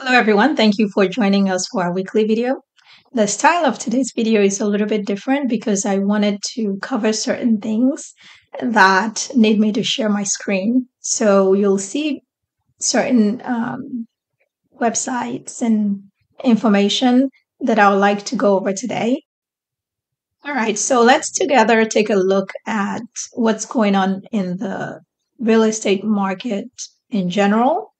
Hello everyone, thank you for joining us for our weekly video. The style of today's video is a little bit different because I wanted to cover certain things that need me to share my screen. So you'll see certain websites and information that I would like to go over today. All right, so let's together take a look at what's going on in the real estate market in general.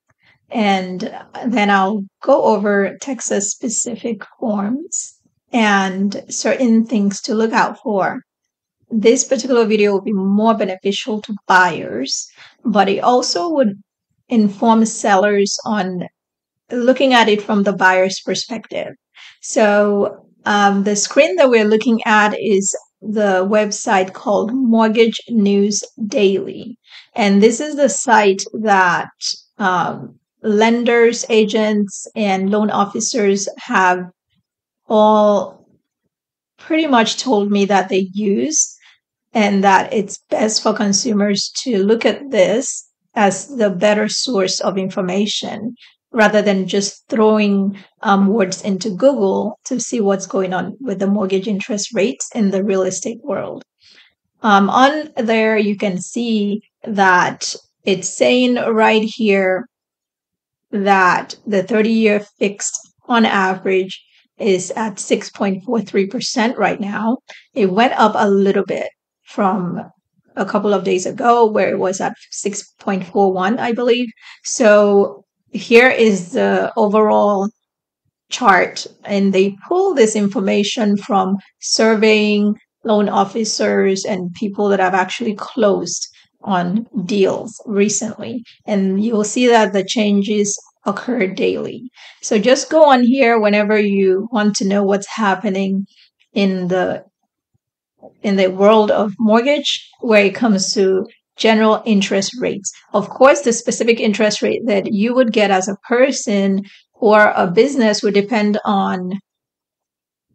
And then I'll go over Texas specific forms and certain things to look out for. This particular video will be more beneficial to buyers, but it also would inform sellers on looking at it from the buyer's perspective. So the screen that we're looking at is the website called Mortgage News Daily. And this is the site that lenders, agents, and loan officers have all pretty much told me that they use, and that it's best for consumers to look at this as the better source of information rather than just throwing words into Google to see what's going on with the mortgage interest rates in the real estate world. On there, you can see that it's saying right here that the 30-year fixed on average is at 6.43% right now. It went up a little bit from a couple of days ago where it was at 6.41, I believe. So here is the overall chart, and they pull this information from surveying loan officers and people that have actually closed on deals recently. And you'll see that the changes occur daily. So just go on here whenever you want to know what's happening in the world of mortgage where it comes to general interest rates. Of course, the specific interest rate that you would get as a person or a business would depend on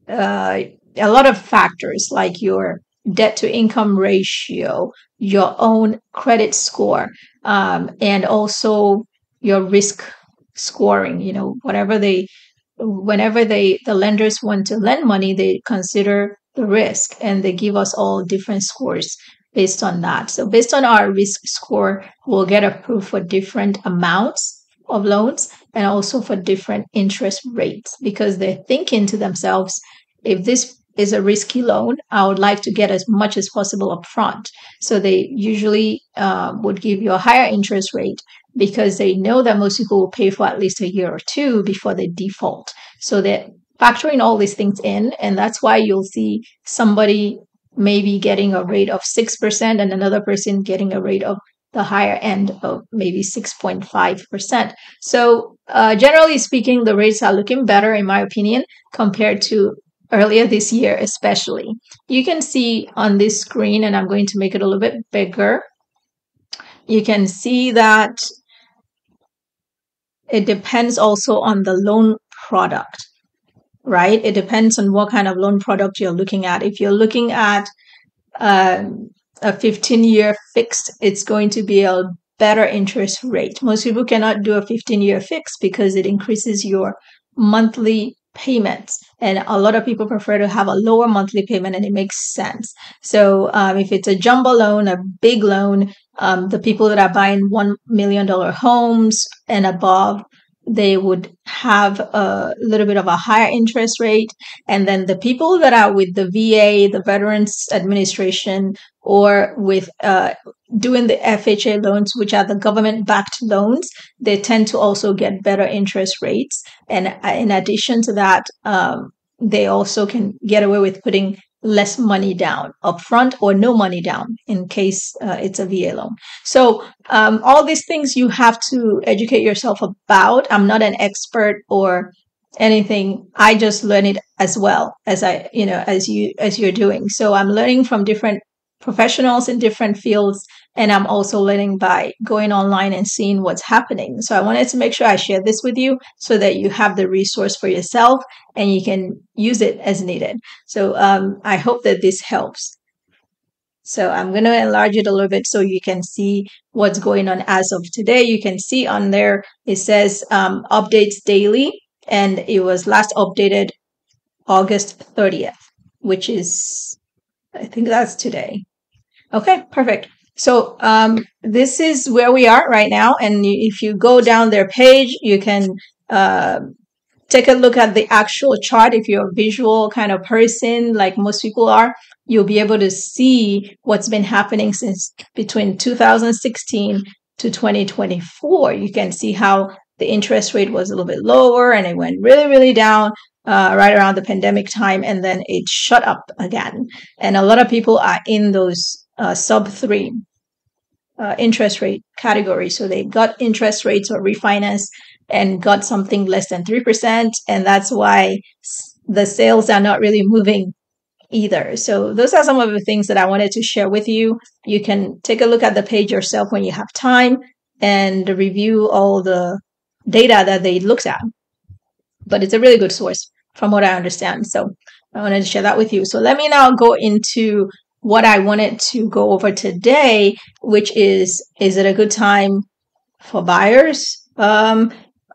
a lot of factors like your debt to income ratio, your own credit score, and also your risk scoring. Whenever the lenders want to lend money, they consider the risk, and they give us all different scores based on that. So based on our risk score, we'll get approved for different amounts of loans and also for different interest rates, because they're thinking to themselves, if this is a risky loan, I would like to get as much as possible up front. So they usually would give you a higher interest rate because they know that most people will pay for at least a year or two before they default. So they're factoring all these things in, and that's why you'll see somebody maybe getting a rate of 6% and another person getting a rate of the higher end of maybe 6.5%. So generally speaking, the rates are looking better, in my opinion, compared to earlier this year, especially. You can see on this screen, and I'm going to make it a little bit bigger. You can see that it depends also on the loan product, right? It depends on what kind of loan product you're looking at. If you're looking at a 15-year fixed, it's going to be a better interest rate. Most people cannot do a 15-year fixed because it increases your monthly payments, and a lot of people prefer to have a lower monthly payment, and it makes sense. So if it's a jumbo loan, a big loan, the people that are buying $1 million homes and above, they would have a little bit of a higher interest rate. And then the people that are with the VA, the Veterans Administration, or with doing the FHA loans, which are the government-backed loans, they tend to also get better interest rates. And in addition to that, they also can get away with putting less money down upfront or no money down in case it's a VA loan. So all these things you have to educate yourself about. I'm not an expert or anything. I just learn it as well as as you're doing. So I'm learning from different professionals in different fields, and I'm also learning by going online and seeing what's happening. So I wanted to make sure I share this with you so that you have the resource for yourself and you can use it as needed. So I hope that this helps. So I'm going to enlarge it a little bit so you can see what's going on as of today. You can see on there, it says updates daily, and it was last updated August 30th, which is, I think that's today. Okay, perfect. So this is where we are right now. And if you go down their page, you can take a look at the actual chart. If you're a visual kind of person, like most people are, you'll be able to see what's been happening since between 2016 to 2024. You can see how the interest rate was a little bit lower and it went really, really down right around the pandemic time, and then it shot up again. And a lot of people are in those sub 3 interest rate categories. So they got interest rates or refinance and got something less than 3%. And that's why the sales are not really moving either. So those are some of the things that I wanted to share with you. You can take a look at the page yourself when you have time and review all the data that they looked at. But it's a really good source from what I understand. So I wanted to share that with you. So let me now go into what I wanted to go over today, which is it a good time for buyers?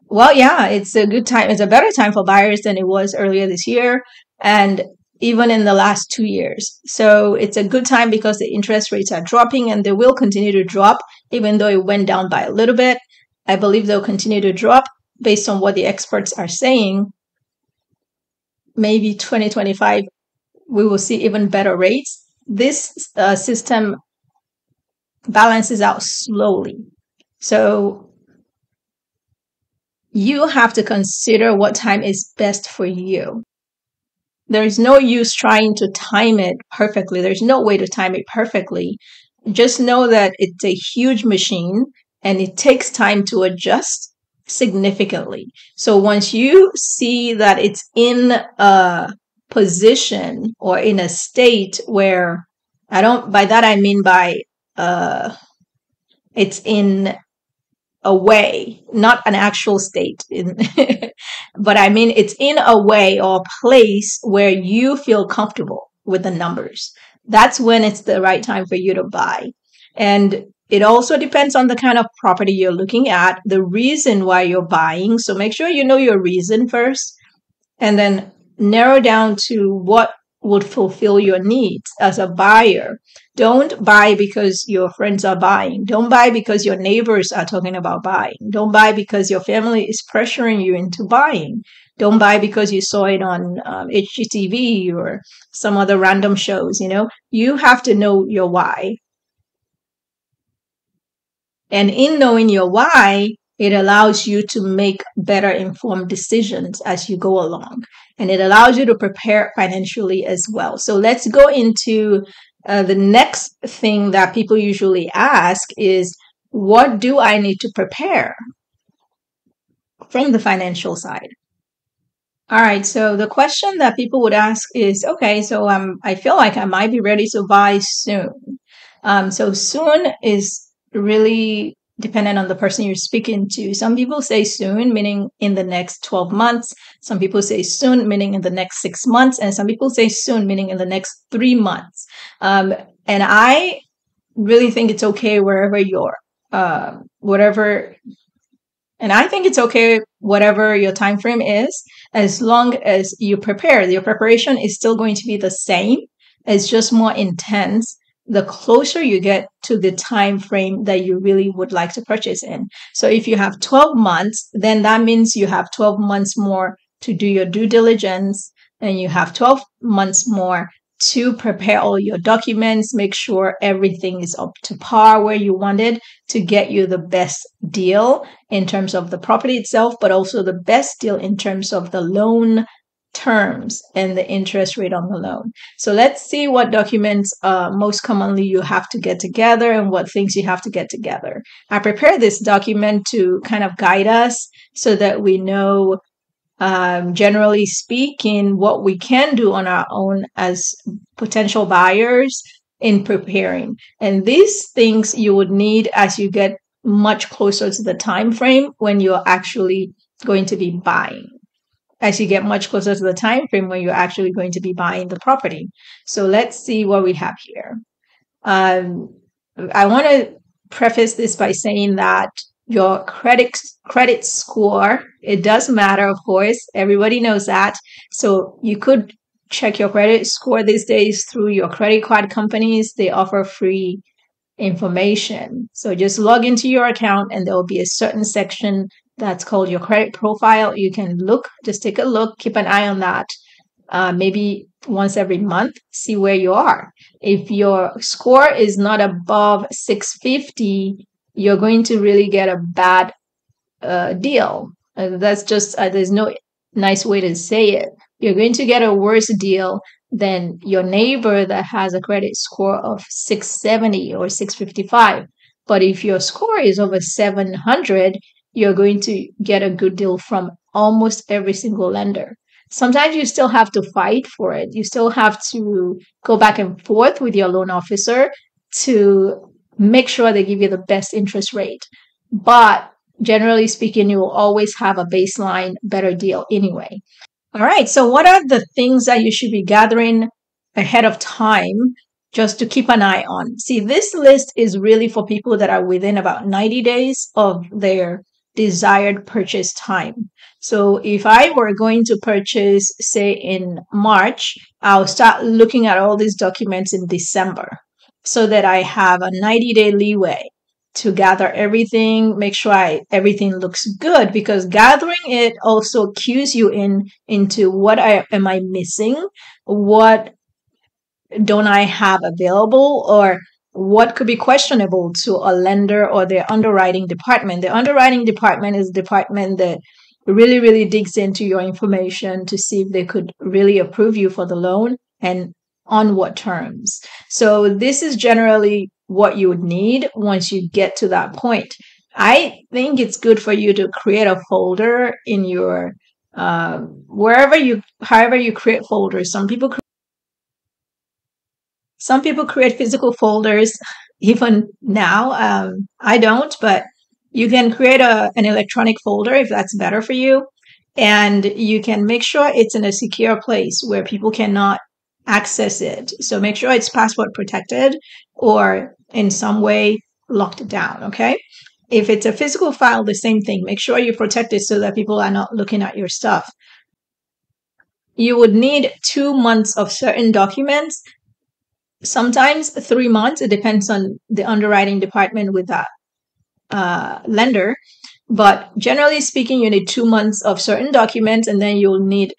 Well, yeah, it's a good time. It's a better time for buyers than it was earlier this year and even in the last 2 years. So it's a good time because the interest rates are dropping, and they will continue to drop, even though it went down by a little bit. I believe they'll continue to drop based on what the experts are saying. Maybe 2025, we will see even better rates. This system balances out slowly. So you have to consider what time is best for you. There's no use trying to time it perfectly. There's no way to time it perfectly. Just know that it's a huge machine and it takes time to adjust significantly. So once you see that it's in a position or in a state where by that I mean by it's in a way, not an actual state, but I mean it's in a way or a place where you feel comfortable with the numbers. That's when it's the right time for you to buy. And it also depends on the kind of property you're looking at, the reason why you're buying. So make sure you know your reason first, and then narrow down to what would fulfill your needs as a buyer. Don't buy because your friends are buying. Don't buy because your neighbors are talking about buying. Don't buy because your family is pressuring you into buying. Don't buy because you saw it on HGTV or some other random shows. You have to know your why. And in knowing your why, it allows you to make better informed decisions as you go along. And it allows you to prepare financially as well. So let's go into the next thing that people usually ask is, what do I need to prepare from the financial side? All right, so the question that people would ask is, okay, so I feel like I might be ready to buy soon. So soon is really dependent on the person you're speaking to. Some people say soon, meaning in the next 12 months. Some people say soon, meaning in the next 6 months. And some people say soon, meaning in the next 3 months. And I really think it's okay wherever you're, and I think it's okay whatever your time frame is, as long as you prepare. Your preparation is still going to be the same. It's just more intense the closer you get to the time frame that you really would like to purchase in. So if you have 12 months, then that means you have 12 months more to do your due diligence, and you have 12 months more to prepare all your documents, make sure everything is up to par where you want it, to get you the best deal in terms of the property itself, but also the best deal in terms of the loan terms and the interest rate on the loan. So let's see what documents most commonly you have to get together and what things you have to get together. I prepared this document to kind of guide us so that we know, generally speaking, what we can do on our own as potential buyers in preparing. And these things you would need as you get much closer to the time frame when you're actually going to be buying. As you get much closer to the time frame when you're actually going to be buying the property. So let's see what we have here. I want to preface this by saying that your credit score, it does matter, of course. Everybody knows that. So you could check your credit score these days through your credit card companies. They offer free information. So just log into your account and there will be a certain section that's called your credit profile. You can look, just take a look, keep an eye on that. Maybe once every month, see where you are. If your score is not above 650, you're going to really get a bad deal. That's just, there's no nice way to say it. You're going to get a worse deal than your neighbor that has a credit score of 670 or 655. But if your score is over 700, you're going to get a good deal from almost every single lender. Sometimes you still have to fight for it. You still have to go back and forth with your loan officer to make sure they give you the best interest rate. But generally speaking, you will always have a baseline better deal anyway. All right. So what are the things that you should be gathering ahead of time just to keep an eye on? See, this list is really for people that are within about 90 days of their desired purchase time. So if I were going to purchase, say in March, I'll start looking at all these documents in December so that I have a 90-day leeway to gather everything, make sure everything looks good, because gathering it also cues you into what am I missing, what don't I have available, or what could be questionable to a lender or their underwriting department. The underwriting department is the department that really, really digs into your information to see if they could really approve you for the loan and on what terms. So this is generally what you would need once you get to that point. I think it's good for you to create a folder in your however you create folders. Some people create physical folders even now. I don't, but you can create an electronic folder if that's better for you. And you can make sure it's in a secure place where people cannot access it. So make sure it's password protected or in some way locked down, okay? If it's a physical file, the same thing. Make sure you protect it so that people are not looking at your stuff. You would need 2 months of certain documents, sometimes 3 months. It depends on the underwriting department with that lender. But generally speaking, you need 2 months of certain documents, and then you'll need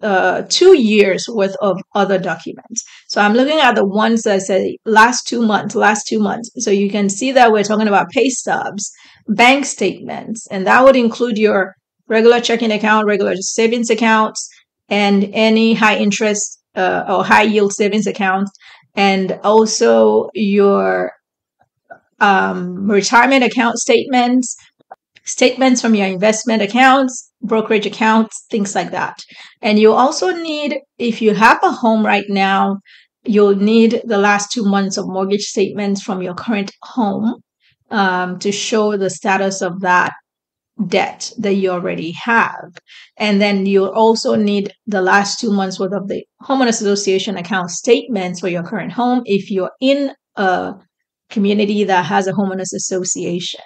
2 years worth of other documents. So I'm looking at the ones that say last 2 months. So you can see that we're talking about pay stubs, bank statements, and that would include your regular checking account, regular savings accounts, and any high interest or high yield savings accounts, and also your retirement account statements from your investment accounts, brokerage accounts, things like that. And you also need, if you have a home right now, you'll need the last 2 months of mortgage statements from your current home to show the status of that debt that you already have. And then you'll also need the last 2 months worth of the homeowners association account statements for your current home if you're in a community that has a homeowners association.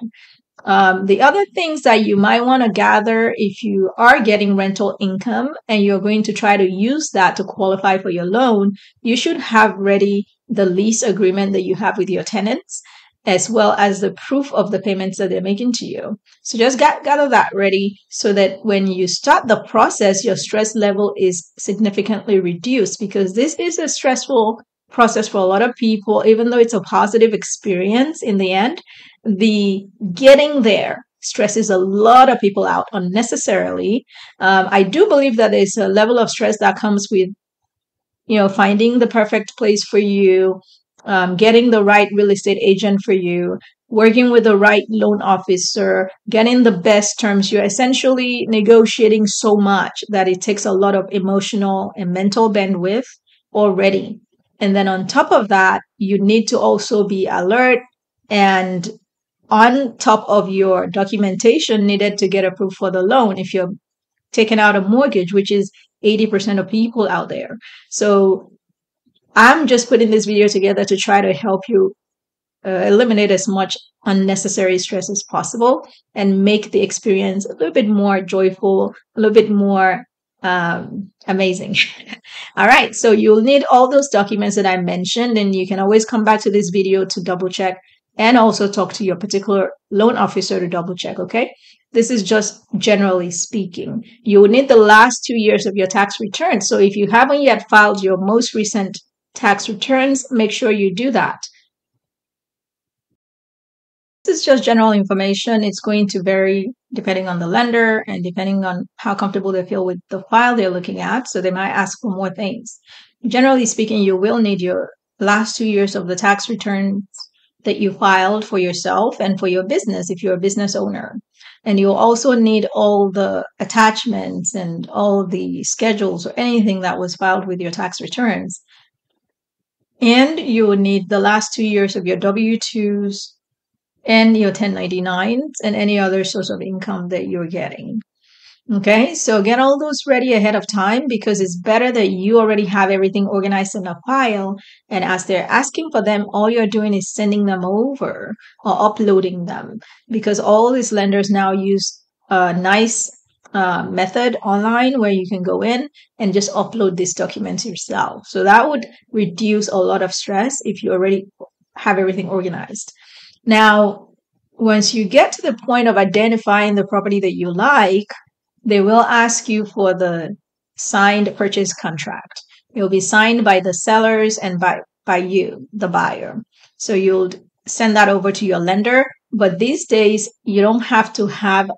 The other things that you might want to gather if you are getting rental income and you're going to try to use that to qualify for your loan, you should have ready the lease agreement that you have with your tenants, as well as the proof of the payments that they're making to you. So just gather that ready so that when you start the process, your stress level is significantly reduced, because this is a stressful process for a lot of people. Even though it's a positive experience in the end, the getting there stresses a lot of people out unnecessarily. I do believe that there's a level of stress that comes with, finding the perfect place for you, getting the right real estate agent for you, working with the right loan officer, getting the best terms. You're essentially negotiating so much that it takes a lot of emotional and mental bandwidth already. And then on top of that, you need to also be alert and on top of your documentation needed to get approved for the loan if you're taking out a mortgage, which is 80% of people out there. So I'm just putting this video together to try to help you eliminate as much unnecessary stress as possible and make the experience a little bit more joyful, a little bit more amazing. All right, so you'll need all those documents that I mentioned, and you can always come back to this video to double check and also talk to your particular loan officer to double check, okay? This is just generally speaking. You will need the last 2 years of your tax return. So if you haven't yet filed your most recent tax returns, make sure you do that. This is just general information. It's going to vary depending on the lender and depending on how comfortable they feel with the file they're looking at. So they might ask for more things. Generally speaking, you will need your last 2 years of the tax returns that you filed for yourself and for your business if you're a business owner. And you'll also need all the attachments and all the schedules or anything that was filed with your tax returns. And you will need the last 2 years of your W-2s and your 1099s and any other source of income that you're getting. Okay, so get all those ready ahead of time because it's better that you already have everything organized in a file. And as they're asking for them, all you're doing is sending them over or uploading them because all these lenders now use a nice method online where you can go in and just upload these documents yourself. So that would reduce a lot of stress if you already have everything organized. Now, once you get to the point of identifying the property that you like, they will ask you for the signed purchase contract. It will be signed by the sellers and by you, the buyer. So you'll send that over to your lender. But these days, you don't have to have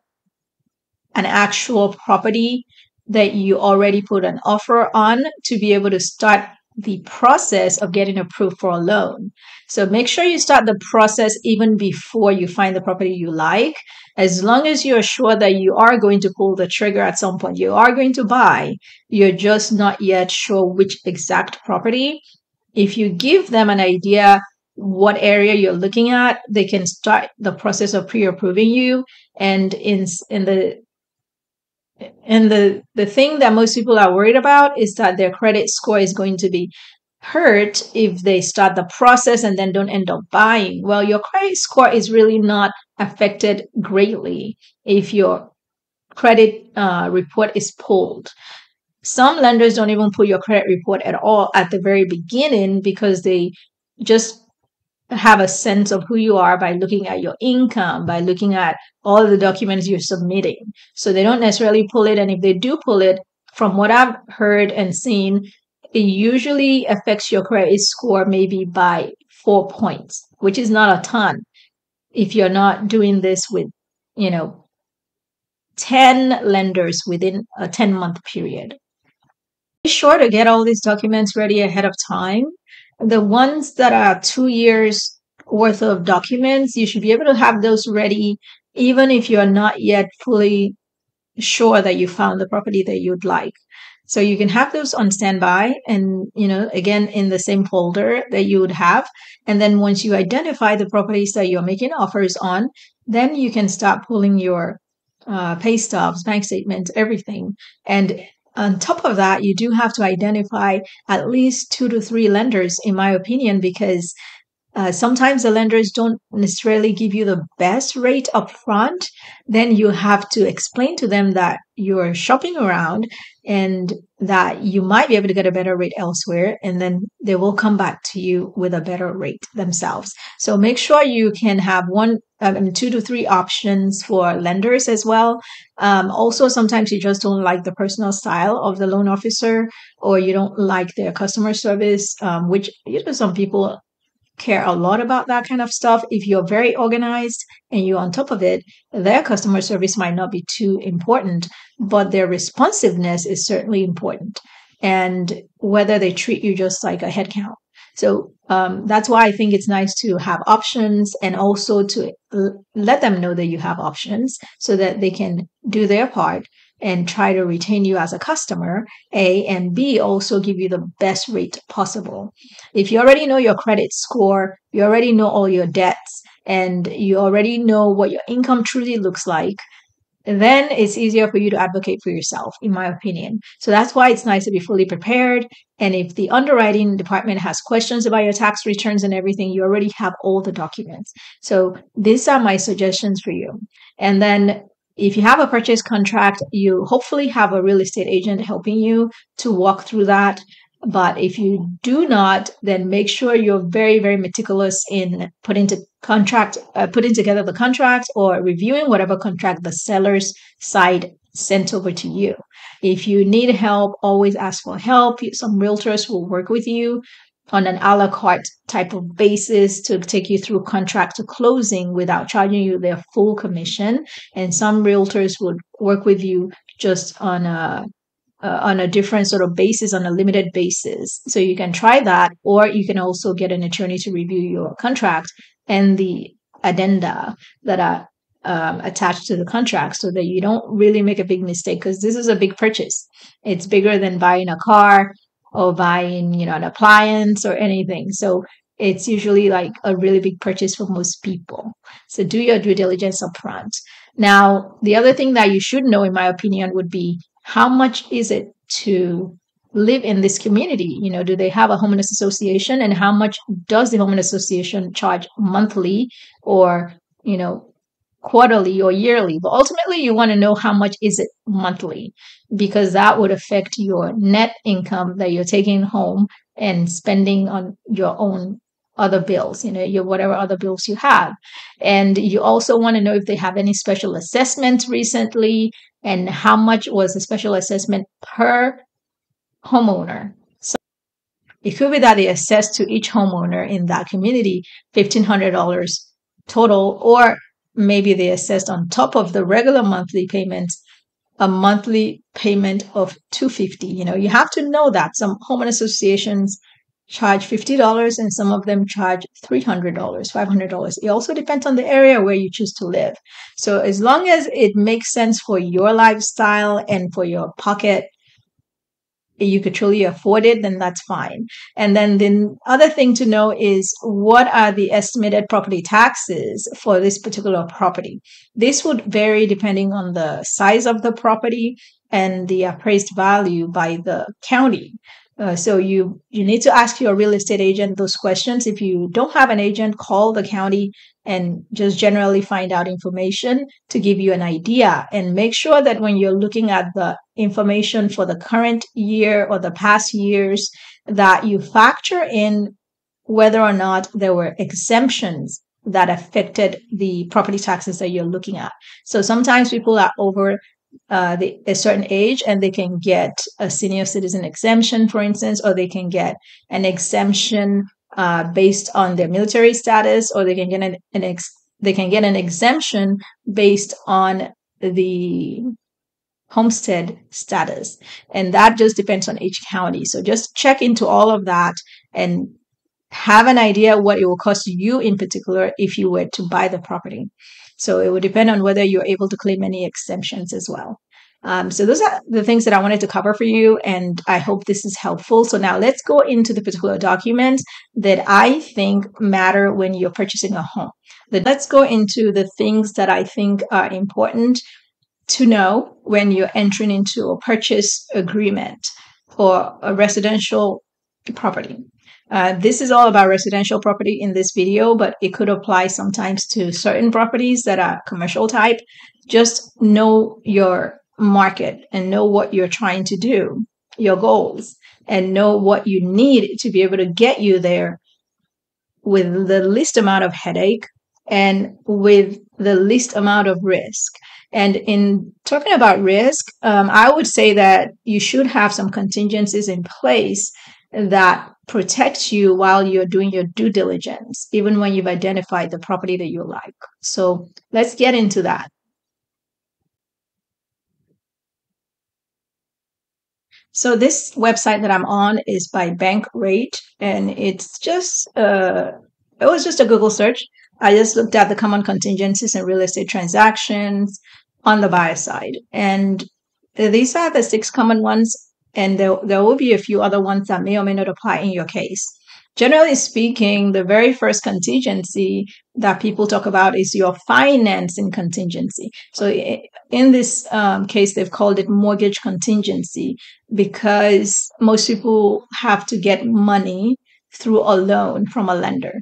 an actual property that you already put an offer on to be able to start the process of getting approved for a loan. So make sure you start the process even before you find the property you like. As long as you're sure that you are going to pull the trigger at some point, you are going to buy, you're just not yet sure which exact property. If you give them an idea what area you're looking at, they can start the process of pre-approving you. And the thing that most people are worried about is that their credit score is going to be hurt if they start the process and then don't end up buying. Well, your credit score is really not affected greatly if your credit report is pulled. Some lenders don't even pull your credit report at all at the very beginning because they just have a sense of who you are by looking at your income, by looking at all of the documents you're submitting. So they don't necessarily pull it. And if they do pull it, from what I've heard and seen, it usually affects your credit score maybe by 4 points, which is not a ton if you're not doing this with, 10 lenders within a 10-month period. Be sure to get all these documents ready ahead of time. The ones that are 2 years worth of documents, you should be able to have those ready even if you're not yet fully sure that you found the property that you'd like. So you can have those on standby and, again, in the same folder that you would have. And then once you identify the properties that you're making offers on, then you can start pulling your pay stubs, bank statements, everything. And on top of that, you do have to identify at least 2 to 3 lenders, in my opinion, because sometimes the lenders don't necessarily give you the best rate up front. Then you have to explain to them that you're shopping around and that you might be able to get a better rate elsewhere. And then they will come back to you with a better rate themselves. So make sure you can have 2 to 3 options for lenders as well. Also, sometimes you just don't like the personal style of the loan officer or you don't like their customer service, which some people care a lot about that kind of stuff. If you're very organized and you're on top of it, their customer service might not be too important, but their responsiveness is certainly important. And whether they treat you just like a head count. So that's why I think it's nice to have options and also to let them know that you have options so that they can do their part and try to retain you as a customer, A, and B, also give you the best rate possible. If you already know your credit score, you already know all your debts, and you already know what your income truly looks like, then it's easier for you to advocate for yourself, in my opinion. So that's why it's nice to be fully prepared. And if the underwriting department has questions about your tax returns and everything, you already have all the documents. So these are my suggestions for you. And then if you have a purchase contract, you hopefully have a real estate agent helping you to walk through that. But if you do not, then make sure you're very, very meticulous in putting together the contract or reviewing whatever contract the seller's side sent over to you. If you need help, always ask for help. Some realtors will work with you on an a la carte type of basis to take you through contract to closing without charging you their full commission. And some realtors would work with you just on a different sort of basis, on a limited basis. So you can try that, or you can also get an attorney to review your contract and the addenda that are attached to the contract so that you don't really make a big mistake, because this is a big purchase. It's bigger than buying a car or buying, an appliance or anything. So it's usually like a really big purchase for most people. So do your due diligence upfront. Now, the other thing that you should know, in my opinion, would be how much is it to live in this community? Do they have a homeowners association, and how much does the homeowners association charge monthly or, quarterly or yearly? But ultimately, you want to know how much is it monthly, because that would affect your net income that you're taking home and spending on your own other bills, your whatever other bills you have. And you also want to know if they have any special assessments recently, and how much was the special assessment per homeowner. So it could be that they assess to each homeowner in that community $1,500 total, or maybe they assessed on top of the regular monthly payments a monthly payment of $250. You have to know that some homeowner associations charge $50 and some of them charge $300, $500. It also depends on the area where you choose to live. So as long as it makes sense for your lifestyle and for your pocket, you could truly afford it, then that's fine. And then the other thing to know is, what are the estimated property taxes for this particular property? This would vary depending on the size of the property and the appraised value by the county. So you need to ask your real estate agent those questions. If you don't have an agent, call the county and just generally find out information to give you an idea. And make sure that when you're looking at the information for the current year or the past years, that you factor in whether or not there were exemptions that affected the property taxes that you're looking at. So sometimes people are over a certain age and they can get a senior citizen exemption, for instance, or they can get an exemption based on their military status, or they can get an exemption based on the homestead status. And that just depends on each county. So just check into all of that and have an idea what it will cost you in particular if you were to buy the property. So it would depend on whether you're able to claim any exemptions as well. So those are the things that I wanted to cover for you, and I hope this is helpful. So now let's go into the particular documents that I think matter when you're purchasing a home. Let's go into the things that I think are important to know when you're entering into a purchase agreement for a residential property. This is all about residential property in this video, but it could apply sometimes to certain properties that are commercial type. Just know your market and know what you're trying to do, your goals, and know what you need to be able to get you there with the least amount of headache and with the least amount of risk. And in talking about risk, I would say that you should have some contingencies in place that protects you while you're doing your due diligence, even when you've identified the property that you like. So let's get into that. So this website that I'm on is by Bankrate, and it's just it was just a Google search. I just looked at the common contingencies in real estate transactions on the buyer side, and these are the 6 common ones. And there will be a few other ones that may or may not apply in your case. Generally speaking, the very first contingency that people talk about is your financing contingency. So in this case, they've called it mortgage contingency because most people have to get money through a loan from a lender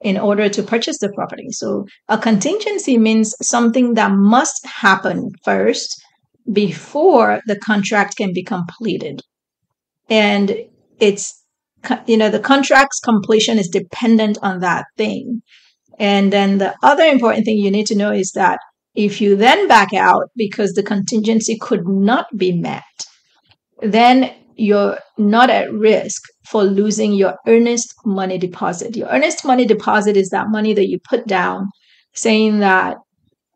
in order to purchase the property. So a contingency means something that must happen first before the contract can be completed. And it's, the contract's completion is dependent on that thing. And then the other important thing you need to know is that if you then back out because the contingency could not be met, then you're not at risk for losing your earnest money deposit. Your earnest money deposit is that money that you put down saying that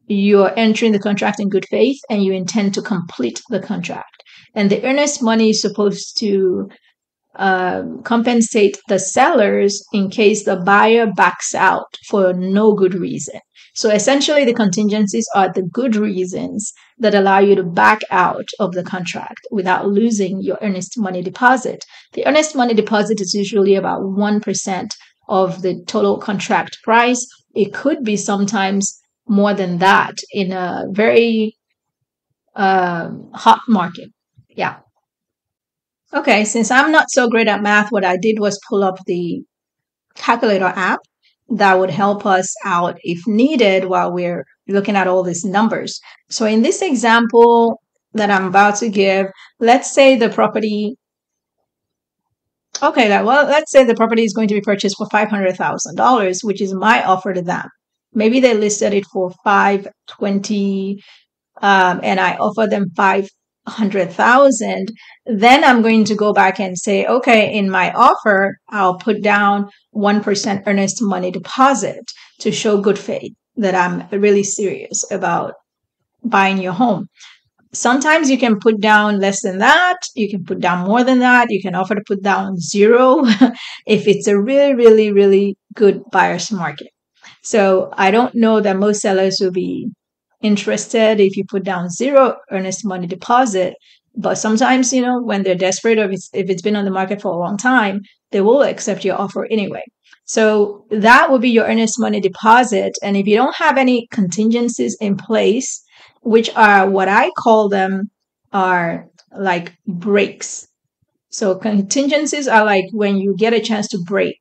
you're entering the contract in good faith and you intend to complete the contract. And the earnest money is supposed to compensate the sellers in case the buyer backs out for no good reason. So essentially, the contingencies are the good reasons that allow you to back out of the contract without losing your earnest money deposit. The earnest money deposit is usually about 1% of the total contract price. It could be sometimes more than that in a very hot market. Yeah. Okay, since I'm not so great at math, what I did was pull up the calculator app that would help us out if needed while we're looking at all these numbers. So in this example that I'm about to give, let's say the property, let's say the property is going to be purchased for $500,000, which is my offer to them. Maybe they listed it for $520,000, and I offer them $500,000, then I'm going to go back and say, okay, in my offer, I'll put down 1% earnest money deposit to show good faith that I'm really serious about buying your home. Sometimes you can put down less than that. You can put down more than that. You can offer to put down zero if it's a really, really, really good buyer's market. So I don't know that most sellers will be interested if you put down zero earnest money deposit. But sometimes, when they're desperate or if it's been on the market for a long time, they will accept your offer anyway. So that would be your earnest money deposit. And if you don't have any contingencies in place, which are what I call them are like breaks. So contingencies are like when you get a chance to break,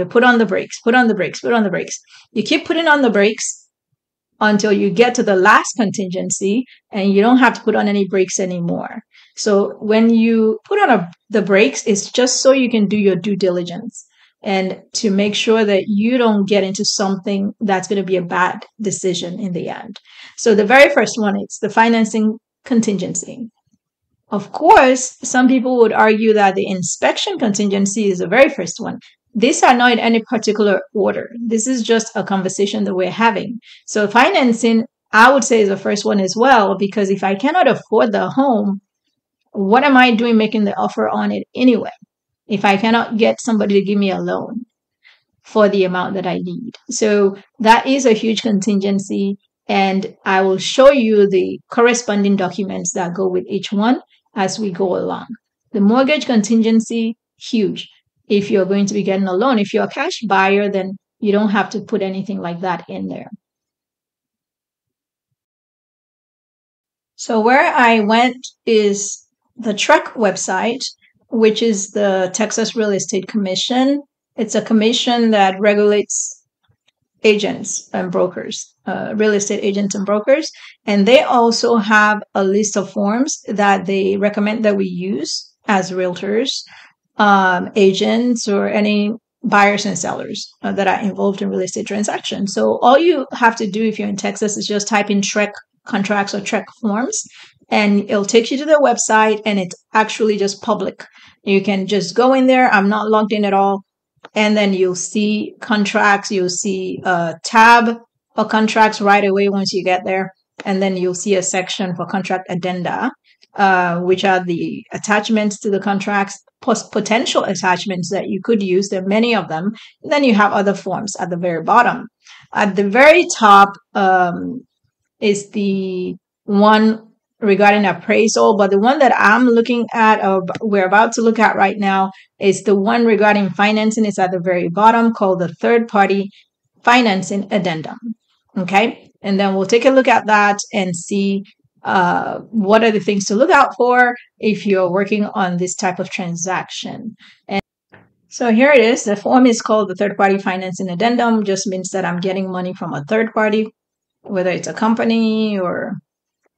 put on the brakes, put on the brakes, put on the brakes. You keep putting on the brakes until you get to the last contingency and you don't have to put on any brakes anymore. So when you put on the brakes, it's just so you can do your due diligence and to make sure that you don't get into something that's going to be a bad decision in the end. So the very first one is the financing contingency. Of course, some people would argue that the inspection contingency is the very first one. These are not in any particular order. This is just a conversation that we're having. So financing, I would say, is the first one as well, because if I cannot afford the home, what am I doing making the offer on it anyway? If I cannot get somebody to give me a loan for the amount that I need. So that is a huge contingency. And I will show you the corresponding documents that go with each one as we go along. The mortgage contingency, huge. If you're going to be getting a loan, if you're a cash buyer, then you don't have to put anything like that in there. So where I went is the TREC website, which is the Texas Real Estate Commission. It's a commission that regulates agents and brokers, real estate agents and brokers. And they also have a list of forms that they recommend that we use as realtors, agents, or any buyers and sellers that are involved in real estate transactions. So all you have to do if you're in Texas is just type in TREC contracts or TREC forms, and it'll take you to their website, and it's actually just public. You can just go in there. I'm not logged in at all. And then you'll see contracts. You'll see a tab for contracts right away once you get there. And then you'll see a section for contract addenda, which are the attachments to the contracts, potential attachments that you could use. There are many of them. And then you have other forms at the very bottom. At the very top is the one regarding appraisal, but the one that I'm looking at, or we're about to look at right now, is the one regarding financing. It's at the very bottom, called the third-party financing addendum. Okay, and then we'll take a look at that and see what are the things to look out for if you're working on this type of transaction. And so here it is. The form is called the third-party financing addendum. Just means that I'm getting money from a third party, whether it's a company or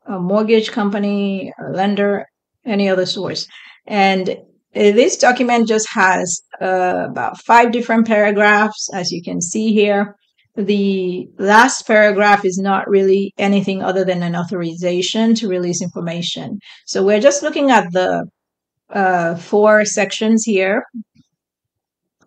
a mortgage company, a lender, any other source. And this document just has about 5 different paragraphs, as you can see here. The last paragraph is not really anything other than an authorization to release information. So we're just looking at the 4 sections here.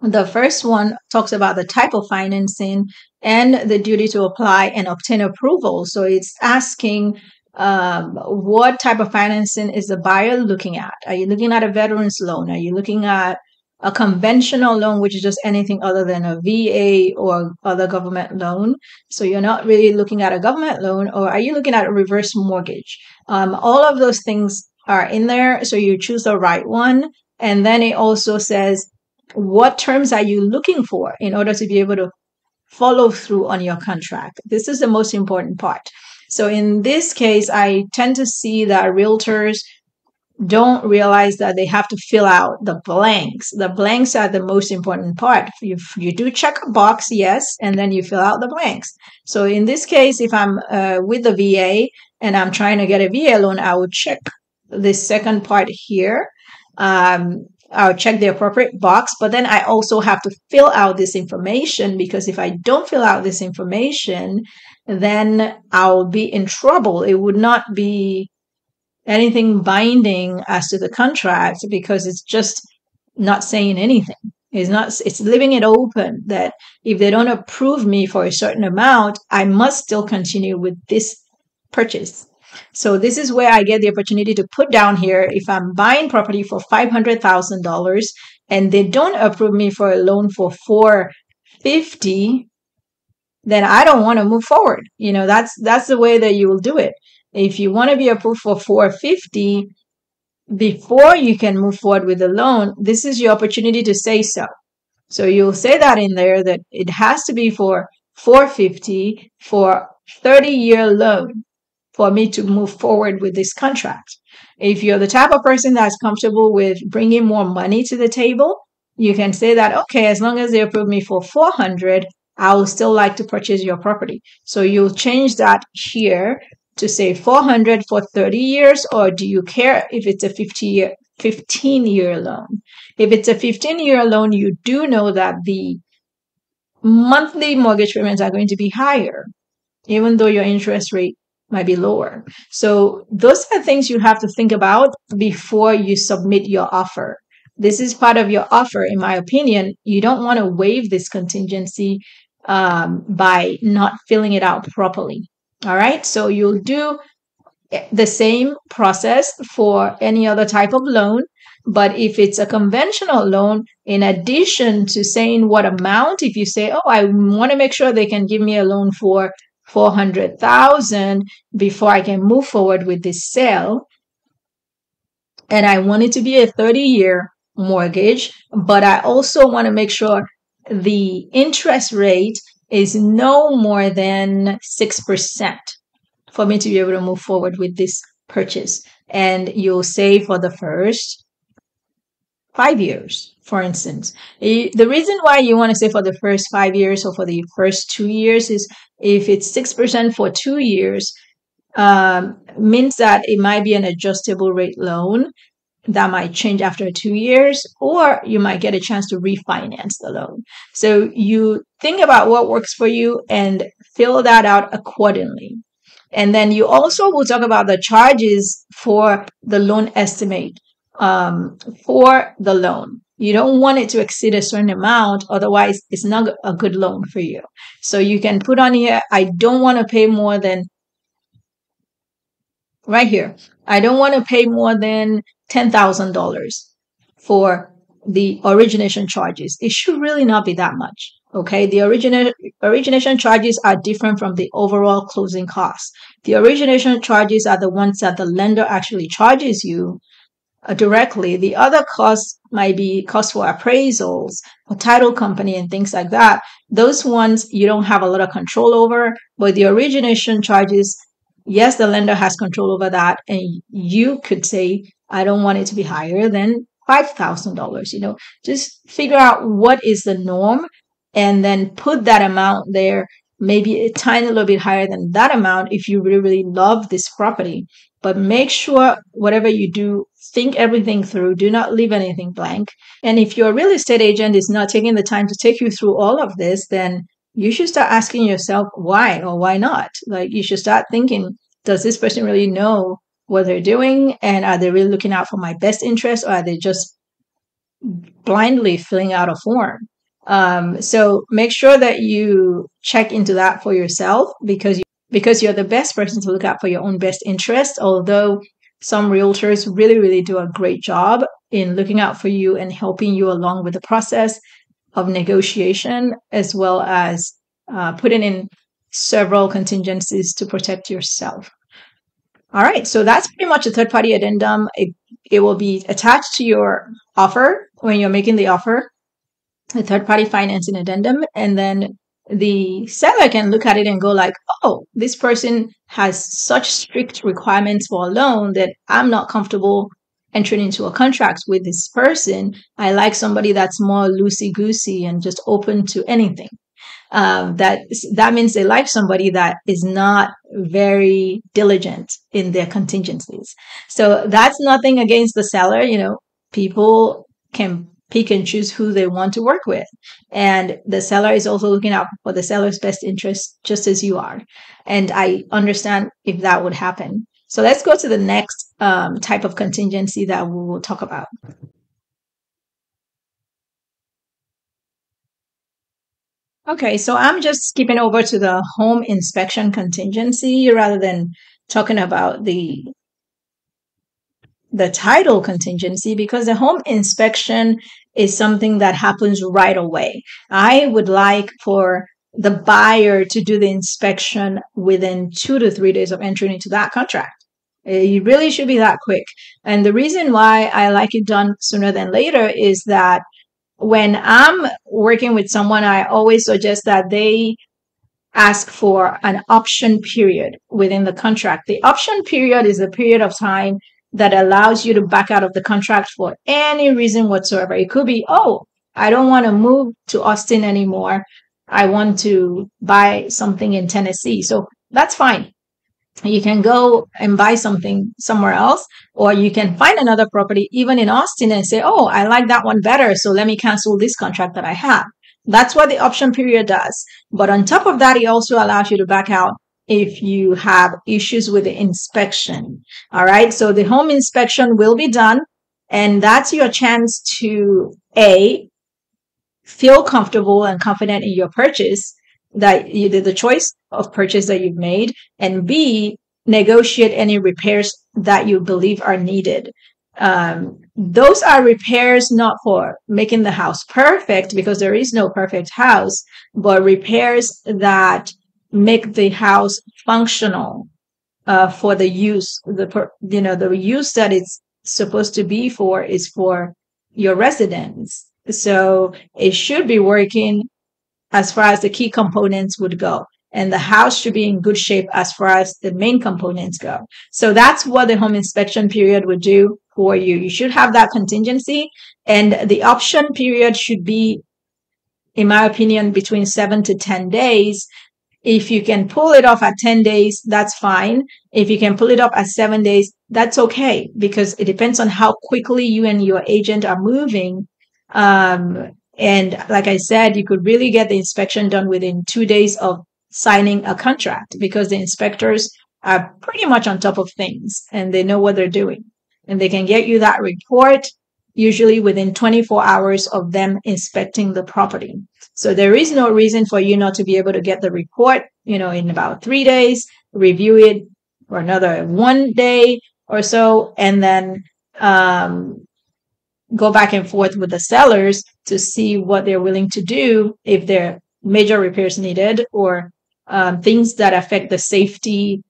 The first one talks about the type of financing and the duty to apply and obtain approval. So it's asking what type of financing is the buyer looking at? Are you looking at a veteran's loan? Are you looking at a conventional loan, which is just anything other than a VA or other government loan? So you're not really looking at a government loan, or are you looking at a reverse mortgage? All of those things are in there, so you choose the right one. And then it also says, what terms are you looking for in order to be able to follow through on your contract? This is the most important part. So in this case, I tend to see that realtors don't realize that they have to fill out the blanks. The blanks are the most important part. You do check a box, yes, and then you fill out the blanks. So in this case, if I'm with the VA and I'm trying to get a VA loan, I would check this second part here. I'll check the appropriate box, but then I also have to fill out this information, because if I don't fill out this information, then I'll be in trouble. It would not be anything binding as to the contract, because it's just not saying anything. It's leaving it open that if they don't approve me for a certain amount, I must still continue with this purchase. So this is where I get the opportunity to put down here, if I'm buying property for $500,000 and they don't approve me for a loan for $450,000, then I don't want to move forward. That's the way that you will do it. If you want to be approved for $450,000 before you can move forward with the loan, this is your opportunity to say so. So you'll say that in there, that it has to be for $450,000 for 30-year loan for me to move forward with this contract. If you're the type of person that's comfortable with bringing more money to the table, you can say that, okay, as long as they approve me for $400,000, I will still like to purchase your property. So you'll change that here to say $400,000 for 30 years, or do you care if it's a 15-year loan? If it's a 15-year loan, you do know that the monthly mortgage payments are going to be higher, even though your interest rate might be lower. So those are things you have to think about before you submit your offer. This is part of your offer, in my opinion. You don't want to waive this contingency by not filling it out properly. All right, so you'll do the same process for any other type of loan. But if it's a conventional loan, in addition to saying what amount, if you say, oh, I want to make sure they can give me a loan for $400,000 before I can move forward with this sale, and I want it to be a 30-year mortgage, but I also want to make sure the interest rate is no more than 6% for me to be able to move forward with this purchase. And you'll say for the first 5 years, for instance. The reason why you want to say for the first 5 years or for the first 2 years is, if it's 6% for 2 years, means that it might be an adjustable rate loan that might change after 2 years, or you might get a chance to refinance the loan. So you think about what works for you and fill that out accordingly. And then you also will talk about the charges for the loan estimate for the loan. You don't want it to exceed a certain amount, otherwise it's not a good loan for you. So you can put on here, I don't want to pay more than, right here, I don't want to pay more than $10,000 for the origination charges. It should really not be that much. Okay, the origination charges are different from the overall closing costs. The origination charges are the ones that the lender actually charges you directly. The other costs might be costs for appraisals, or title company, and things like that. Those ones you don't have a lot of control over, but the origination charges, yes, the lender has control over that, and you could say, I don't want it to be higher than $5,000. Just figure out what is the norm, and then put that amount there, maybe a tiny little bit higher than that amount if you really, really love this property. But make sure whatever you do, think everything through. Do not leave anything blank. And if your real estate agent is not taking the time to take you through all of this, then you should start asking yourself why or why not. Like, you should start thinking, does this person really know what they're doing? And are they really looking out for my best interest, or are they just blindly filling out a form? So make sure that you check into that for yourself, because you're the best person to look out for your own best interest. Although some realtors really, really do a great job in looking out for you and helping you along with the process of negotiation, as well as putting in several contingencies to protect yourself. All right, so that's pretty much a third-party addendum. It will be attached to your offer when you're making the offer, a third-party financing addendum, and then the seller can look at it and go like, oh, this person has such strict requirements for a loan that I'm not comfortable entering into a contract with this person. I like somebody that's more loosey-goosey and just open to anything. That means they like somebody that is not very diligent in their contingencies. So that's nothing against the seller. People can pick and choose who they want to work with. And the seller is also looking out for the seller's best interest, just as you are. And I understand if that would happen. So let's go to the next type of contingency that we will talk about. Okay, so I'm just skipping over to the home inspection contingency rather than talking about the title contingency, because the home inspection is something that happens right away. I would like for the buyer to do the inspection within 2 to 3 days of entering into that contract. It really should be that quick. And the reason why I like it done sooner than later is that when I'm working with someone, I always suggest that they ask for an option period within the contract. The option period is a period of time that allows you to back out of the contract for any reason whatsoever. It could be, oh, I don't want to move to Austin anymore. I want to buy something in Tennessee. So that's fine. You can go and buy something somewhere else, or you can find another property even in Austin and say, oh, I like that one better, so let me cancel this contract that I have. That's what the option period does. But on top of that, it also allows you to back out if you have issues with the inspection. All right. So the home inspection will be done, and that's your chance to A, feel comfortable and confident in your purchase, that you did the choice of purchase that you've made, and B, negotiate any repairs that you believe are needed. Those are repairs not for making the house perfect, because there is no perfect house, but repairs that make the house functional for the use. The use that it's supposed to be for is for your residents. So it should be working as far as the key components would go. And the house should be in good shape as far as the main components go. So that's what the home inspection period would do for you. You should have that contingency. And the option period should be, in my opinion, between 7 to 10 days. If you can pull it off at 10 days, that's fine. If you can pull it off at 7 days, that's okay, because it depends on how quickly you and your agent are moving. And like I said, you could really get the inspection done within 2 days of signing a contract, because the inspectors are pretty much on top of things and they know what they're doing. And they can get you that report usually within 24 hours of them inspecting the property. So there is no reason for you not to be able to get the report, in about 3 days, review it for another 1 day or so, and then go back and forth with the sellers to see what they're willing to do, if there are major repairs needed, or things that affect the safety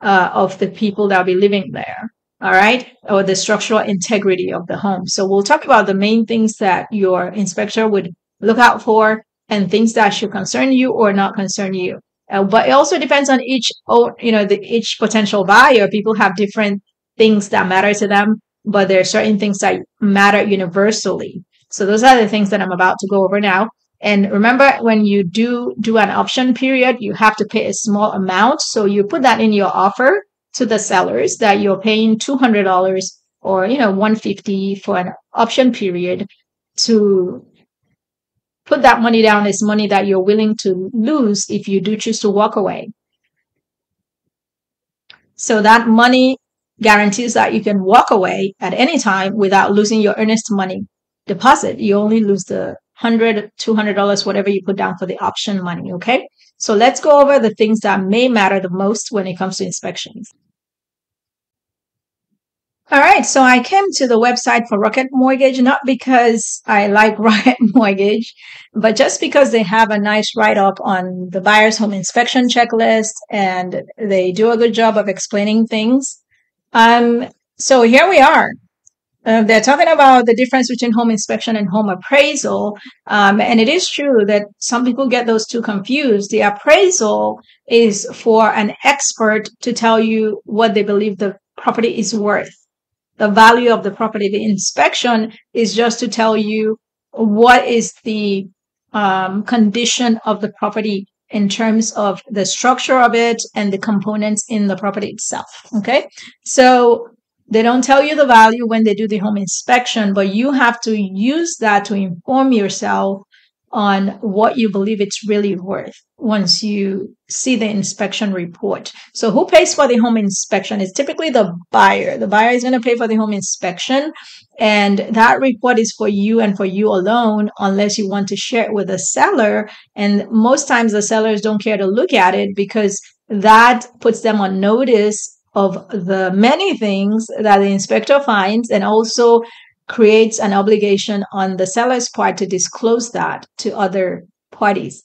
of the people that will be living there. All right. Or the structural integrity of the home. So we'll talk about the main things that your inspector would look out for, and things that should concern you or not concern you. But it also depends on each potential buyer. People have different things that matter to them, but there are certain things that matter universally. So those are the things that I'm about to go over now. And remember, when you do an option period, you have to pay a small amount. So you put that in your offer to the sellers that you're paying $200 or $150 for an option period. To put that money down is money that you're willing to lose if you do choose to walk away. So that money guarantees that you can walk away at any time without losing your earnest money deposit. You only lose the $100, $200, whatever you put down for the option money. Okay. So let's go over the things that may matter the most when it comes to inspections. All right. So I came to the website for Rocket Mortgage, not because I like Rocket Mortgage, but just because they have a nice write-up on the buyer's home inspection checklist, and they do a good job of explaining things. So here we are. They're talking about the difference between home inspection and home appraisal. And it is true that some people get those two confused. The appraisal is for an expert to tell you what they believe the property is worth, the value of the property. The inspection is just to tell you what is the condition of the property in terms of the structure of it and the components in the property itself. Okay. So they don't tell you the value when they do the home inspection, but you have to use that to inform yourself on what you believe it's really worth once you see the inspection report. So who pays for the home inspection? It's typically the buyer. The buyer is going to pay for the home inspection, and that report is for you and for you alone, unless you want to share it with the seller. And most times the sellers don't care to look at it, because that puts them on notice of the many things that the inspector finds, and also creates an obligation on the seller's part to disclose that to other parties.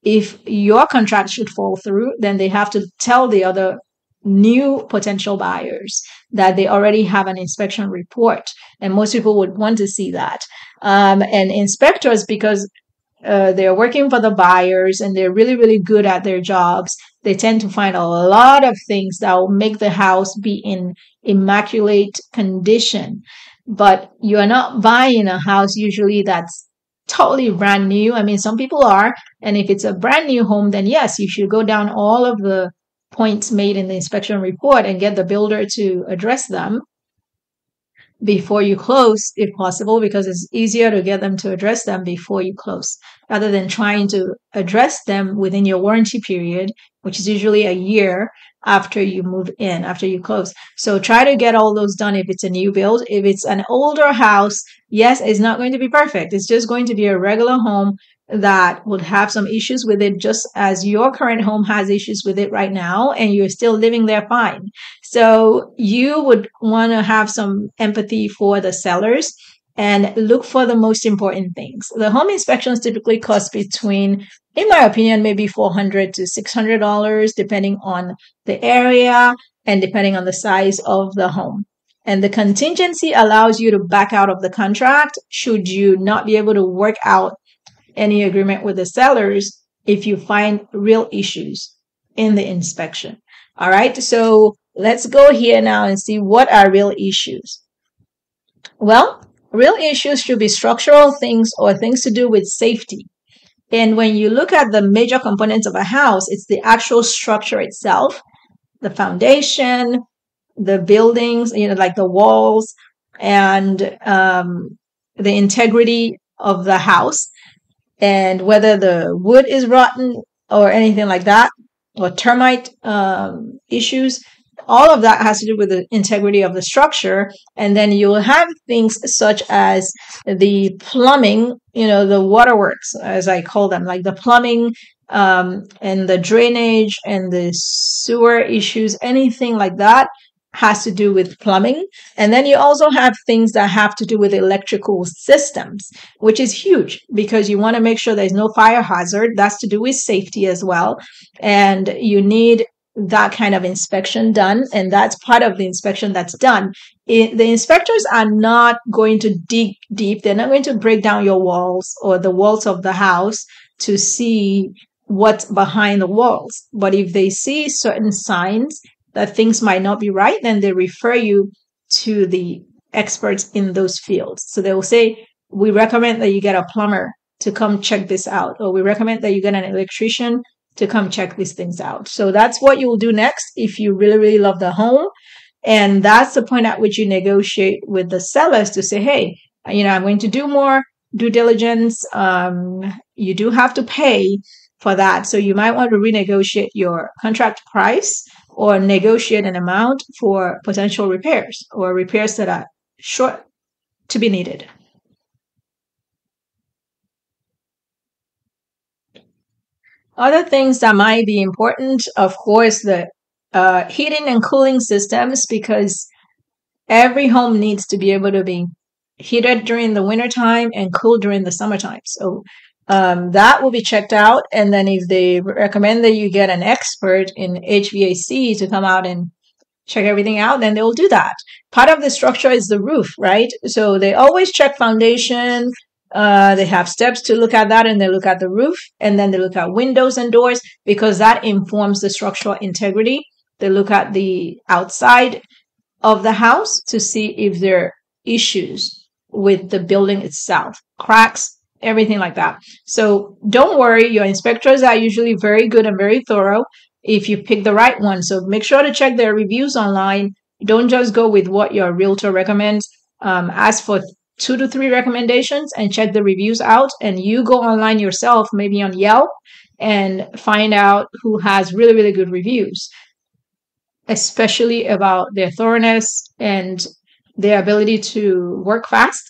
If your contract should fall through, then they have to tell the other new potential buyers that they already have an inspection report. And most people would want to see that. And inspectors, because they're working for the buyers and they're really, really good at their jobs, they tend to find a lot of things that will make the house be in immaculate condition. But you are not buying a house usually that's totally brand new. I mean, some people are. And if it's a brand new home, then yes, you should go down all of the points made in the inspection report and get the builder to address them before you close, if possible, because it's easier to get them to address them before you close, rather than trying to address them within your warranty period, which is usually a year after you move in, after you close. So try to get all those done if it's a new build. If it's an older house, yes, it's not going to be perfect. It's just going to be a regular home that would have some issues with it, just as your current home has issues with it right now, and you're still living there fine. So you would want to have some empathy for the sellers and look for the most important things. The home inspections typically cost between, in my opinion, maybe $400 to $600, depending on the area and depending on the size of the home. And the contingency allows you to back out of the contract should you not be able to work out any agreement with the sellers if you find real issues in the inspection. All right. So let's go here now and see what are real issues. Well, real issues should be structural things or things to do with safety. And when you look at the major components of a house, it's the actual structure itself, the foundation, the buildings, like the walls, and the integrity of the house, and whether the wood is rotten or anything like that, or termite issues. All of that has to do with the integrity of the structure. And then you will have things such as the plumbing, the waterworks, as I call them, like the plumbing and the drainage and the sewer issues, anything like that has to do with plumbing. And then you also have things that have to do with electrical systems, which is huge because you want to make sure there's no fire hazard. That's to do with safety as well. And you need that kind of inspection done. And that's part of the inspection that's done. The inspectors are not going to dig deep. They're not going to break down your walls or the walls of the house to see what's behind the walls. But if they see certain signs that things might not be right, then they refer you to the experts in those fields. So they will say, we recommend that you get a plumber to come check this out, or we recommend that you get an electrician to come check these things out. So that's what you will do next if you really, really love the home. And that's the point at which you negotiate with the sellers to say, hey, I'm going to do more due diligence. You do have to pay for that. So you might want to renegotiate your contract price or negotiate an amount for potential repairs or repairs that are short to be needed. Other things that might be important, of course, the heating and cooling systems, because every home needs to be able to be heated during the wintertime and cooled during the summertime. So that will be checked out. And then if they recommend that you get an expert in HVAC to come out and check everything out, then they will do that. Part of the structure is the roof, right? So they always check foundation. They have steps to look at that, and they look at the roof, and then they look at windows and doors because that informs the structural integrity. They look at the outside of the house to see if there are issues with the building itself, cracks, everything like that. So don't worry, your inspectors are usually very good and very thorough if you pick the right one. So make sure to check their reviews online. Don't just go with what your realtor recommends. Ask for 2 to 3 recommendations and check the reviews out. And you go online yourself, maybe on Yelp, and find out who has really, really good reviews, especially about their thoroughness and their ability to work fast,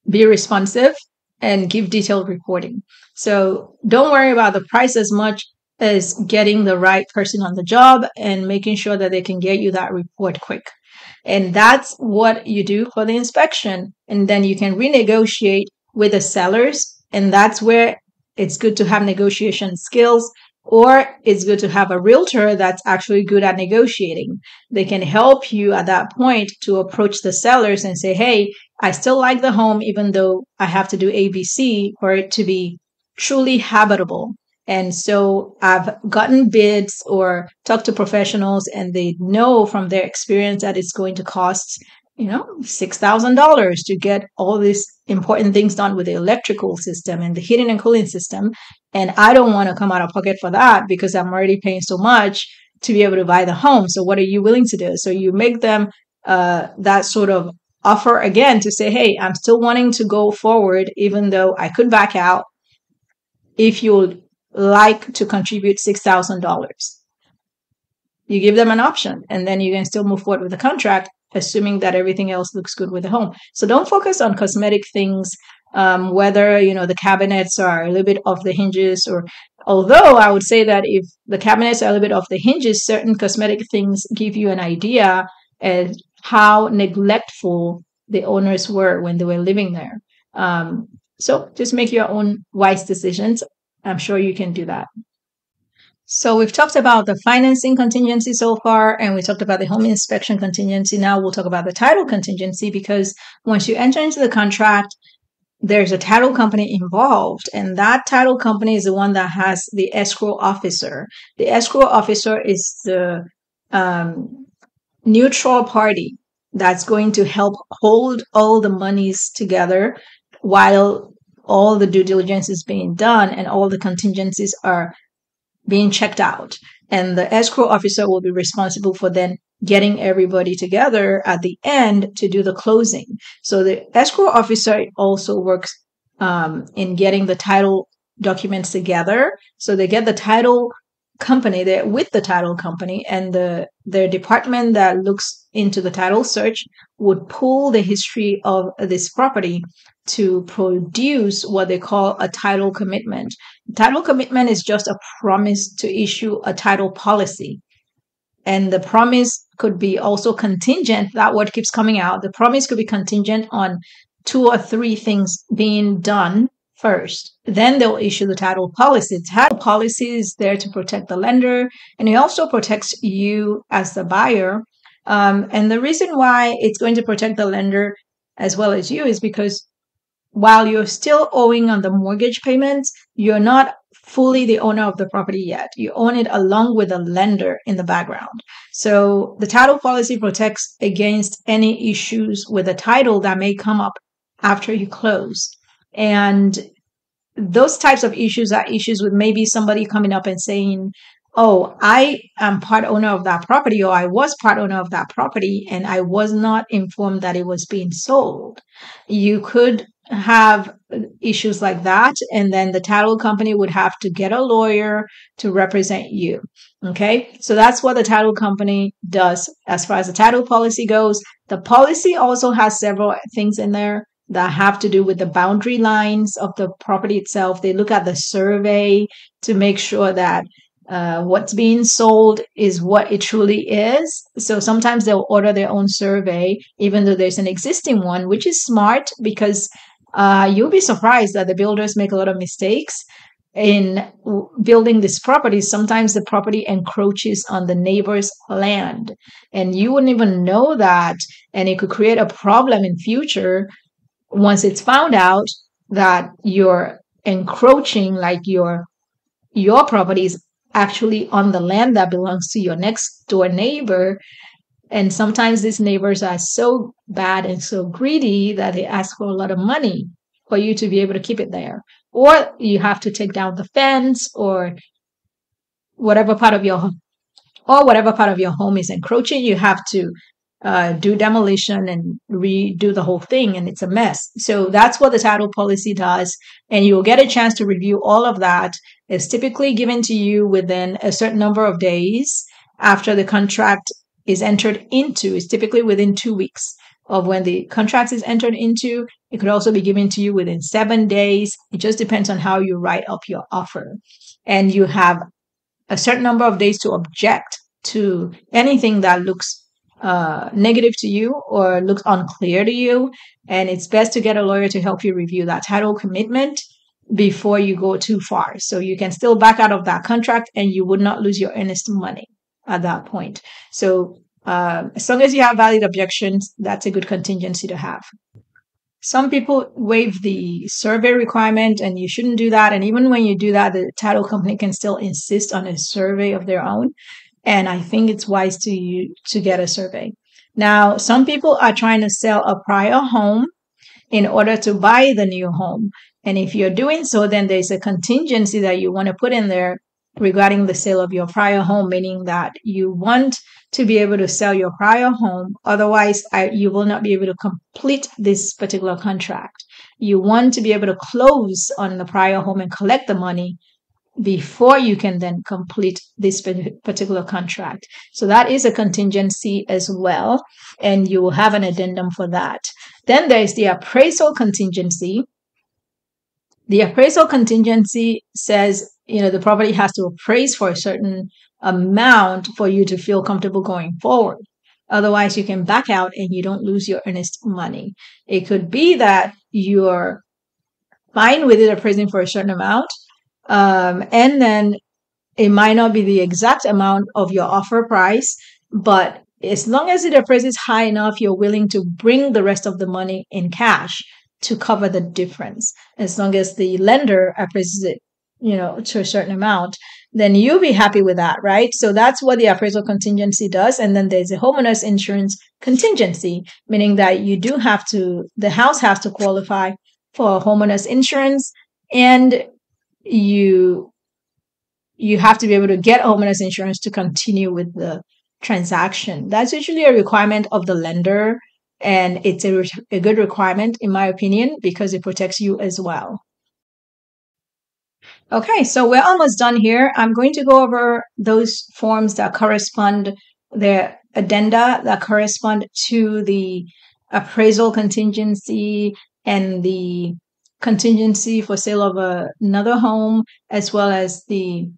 be responsive, and give detailed reporting. So don't worry about the price as much as getting the right person on the job and making sure that they can get you that report quick. And that's what you do for the inspection. And then you can renegotiate with the sellers. And that's where it's good to have negotiation skills, or it's good to have a realtor that's actually good at negotiating. They can help you at that point to approach the sellers and say, hey, I still like the home, even though I have to do ABC for it to be truly habitable. And so I've gotten bids or talked to professionals, and they know from their experience that it's going to cost, $6,000 to get all these important things done with the electrical system and the heating and cooling system. And I don't want to come out of pocket for that because I'm already paying so much to be able to buy the home. So what are you willing to do? So you make them that sort of offer again to say, hey, I'm still wanting to go forward, even though I could back out if you like to contribute $6,000. You give them an option, and then you can still move forward with the contract, assuming that everything else looks good with the home. So don't focus on cosmetic things, whether, the cabinets are a little bit off the hinges, or although I would say that if the cabinets are a little bit off the hinges, certain cosmetic things give you an idea as how neglectful the owners were when they were living there. So just make your own wise decisions. I'm sure you can do that. So we've talked about the financing contingency so far, and we talked about the home inspection contingency. Now we'll talk about the title contingency, because once you enter into the contract, there's a title company involved, and that title company is the one that has the escrow officer. The escrow officer is the neutral party that's going to help hold all the monies together while all the due diligence is being done and all the contingencies are being checked out. And the escrow officer will be responsible for then getting everybody together at the end to do the closing. So the escrow officer also works in getting the title documents together. So they get the title company, they're with the title company, and their department that looks into the title search would pull the history of this property to produce what they call a title commitment. Title commitment is just a promise to issue a title policy. And the promise could be also contingent. That word keeps coming out. The promise could be contingent on 2 or 3 things being done first. Then they'll issue the title policy. The title policy is there to protect the lender, and it also protects you as the buyer. And the reason why it's going to protect the lender as well as you is because while you're still owing on the mortgage payments, you're not fully the owner of the property yet. You own it along with a lender in the background. So the title policy protects against any issues with the title that may come up after you close. And those types of issues are issues with maybe somebody coming up and saying, oh, I am part owner of that property, or I was part owner of that property, and I was not informed that it was being sold. You could have issues like that, and then the title company would have to get a lawyer to represent you. Okay, so that's what the title company does as far as the title policy goes. The policy also has several things in there that have to do with the boundary lines of the property itself. They look at the survey to make sure that what's being sold is what it truly is. So sometimes they'll order their own survey, even though there's an existing one, which is smart because you'll be surprised that the builders make a lot of mistakes in building these properties. Sometimes the property encroaches on the neighbor's land, and you wouldn't even know that, and it could create a problem in future once it's found out that you're encroaching, like your property is actually on the land that belongs to your next door neighbor. And sometimes these neighbors are so bad and so greedy that they ask for a lot of money for you to be able to keep it there. Or you have to take down the fence, or whatever part of your home is encroaching, you have to do demolition and redo the whole thing, and it's a mess. So that's what the title policy does, and you'll get a chance to review all of that. It's typically given to you within a certain number of days after the contract is entered into. It's typically within 2 weeks of when the contract is entered into. It could also be given to you within 7 days. It just depends on how you write up your offer. And you have a certain number of days to object to anything that looks negative to you or looks unclear to you. And it's best to get a lawyer to help you review that title commitment before you go too far. So you can still back out of that contract and you would not lose your earnest money at that point. So as long as you have valid objections, that's a good contingency to have. Some people waive the survey requirement, and you shouldn't do that. And even when you do that, the title company can still insist on a survey of their own. And I think it's wise to get a survey. Now, some people are trying to sell a prior home in order to buy the new home. And if you're doing so, then there's a contingency that you want to put in there regarding the sale of your prior home, meaning that you want to be able to sell your prior home. Otherwise, you will not be able to complete this particular contract. You want to be able to close on the prior home and collect the money before you can then complete this particular contract. So that is a contingency as well, and you will have an addendum for that. Then there's the appraisal contingency. The appraisal contingency says, the property has to appraise for a certain amount for you to feel comfortable going forward. Otherwise, you can back out and you don't lose your earnest money. It could be that you're fine with it appraising for a certain amount, and then it might not be the exact amount of your offer price, but as long as it appraises high enough, you're willing to bring the rest of the money in cash to cover the difference. As long as the lender appraises it, to a certain amount, then you'll be happy with that, right? So that's what the appraisal contingency does. And then there's a homeowner's insurance contingency, meaning that the house has to qualify for homeowner's insurance, and you have to be able to get homeowner's insurance to continue with the transaction. That's usually a requirement of the lender, and it's a good requirement, in my opinion, because it protects you as well. Okay, so we're almost done here. I'm going to go over those forms that correspond, the addenda that correspond to the appraisal contingency and the contingency for sale of another home, as well as the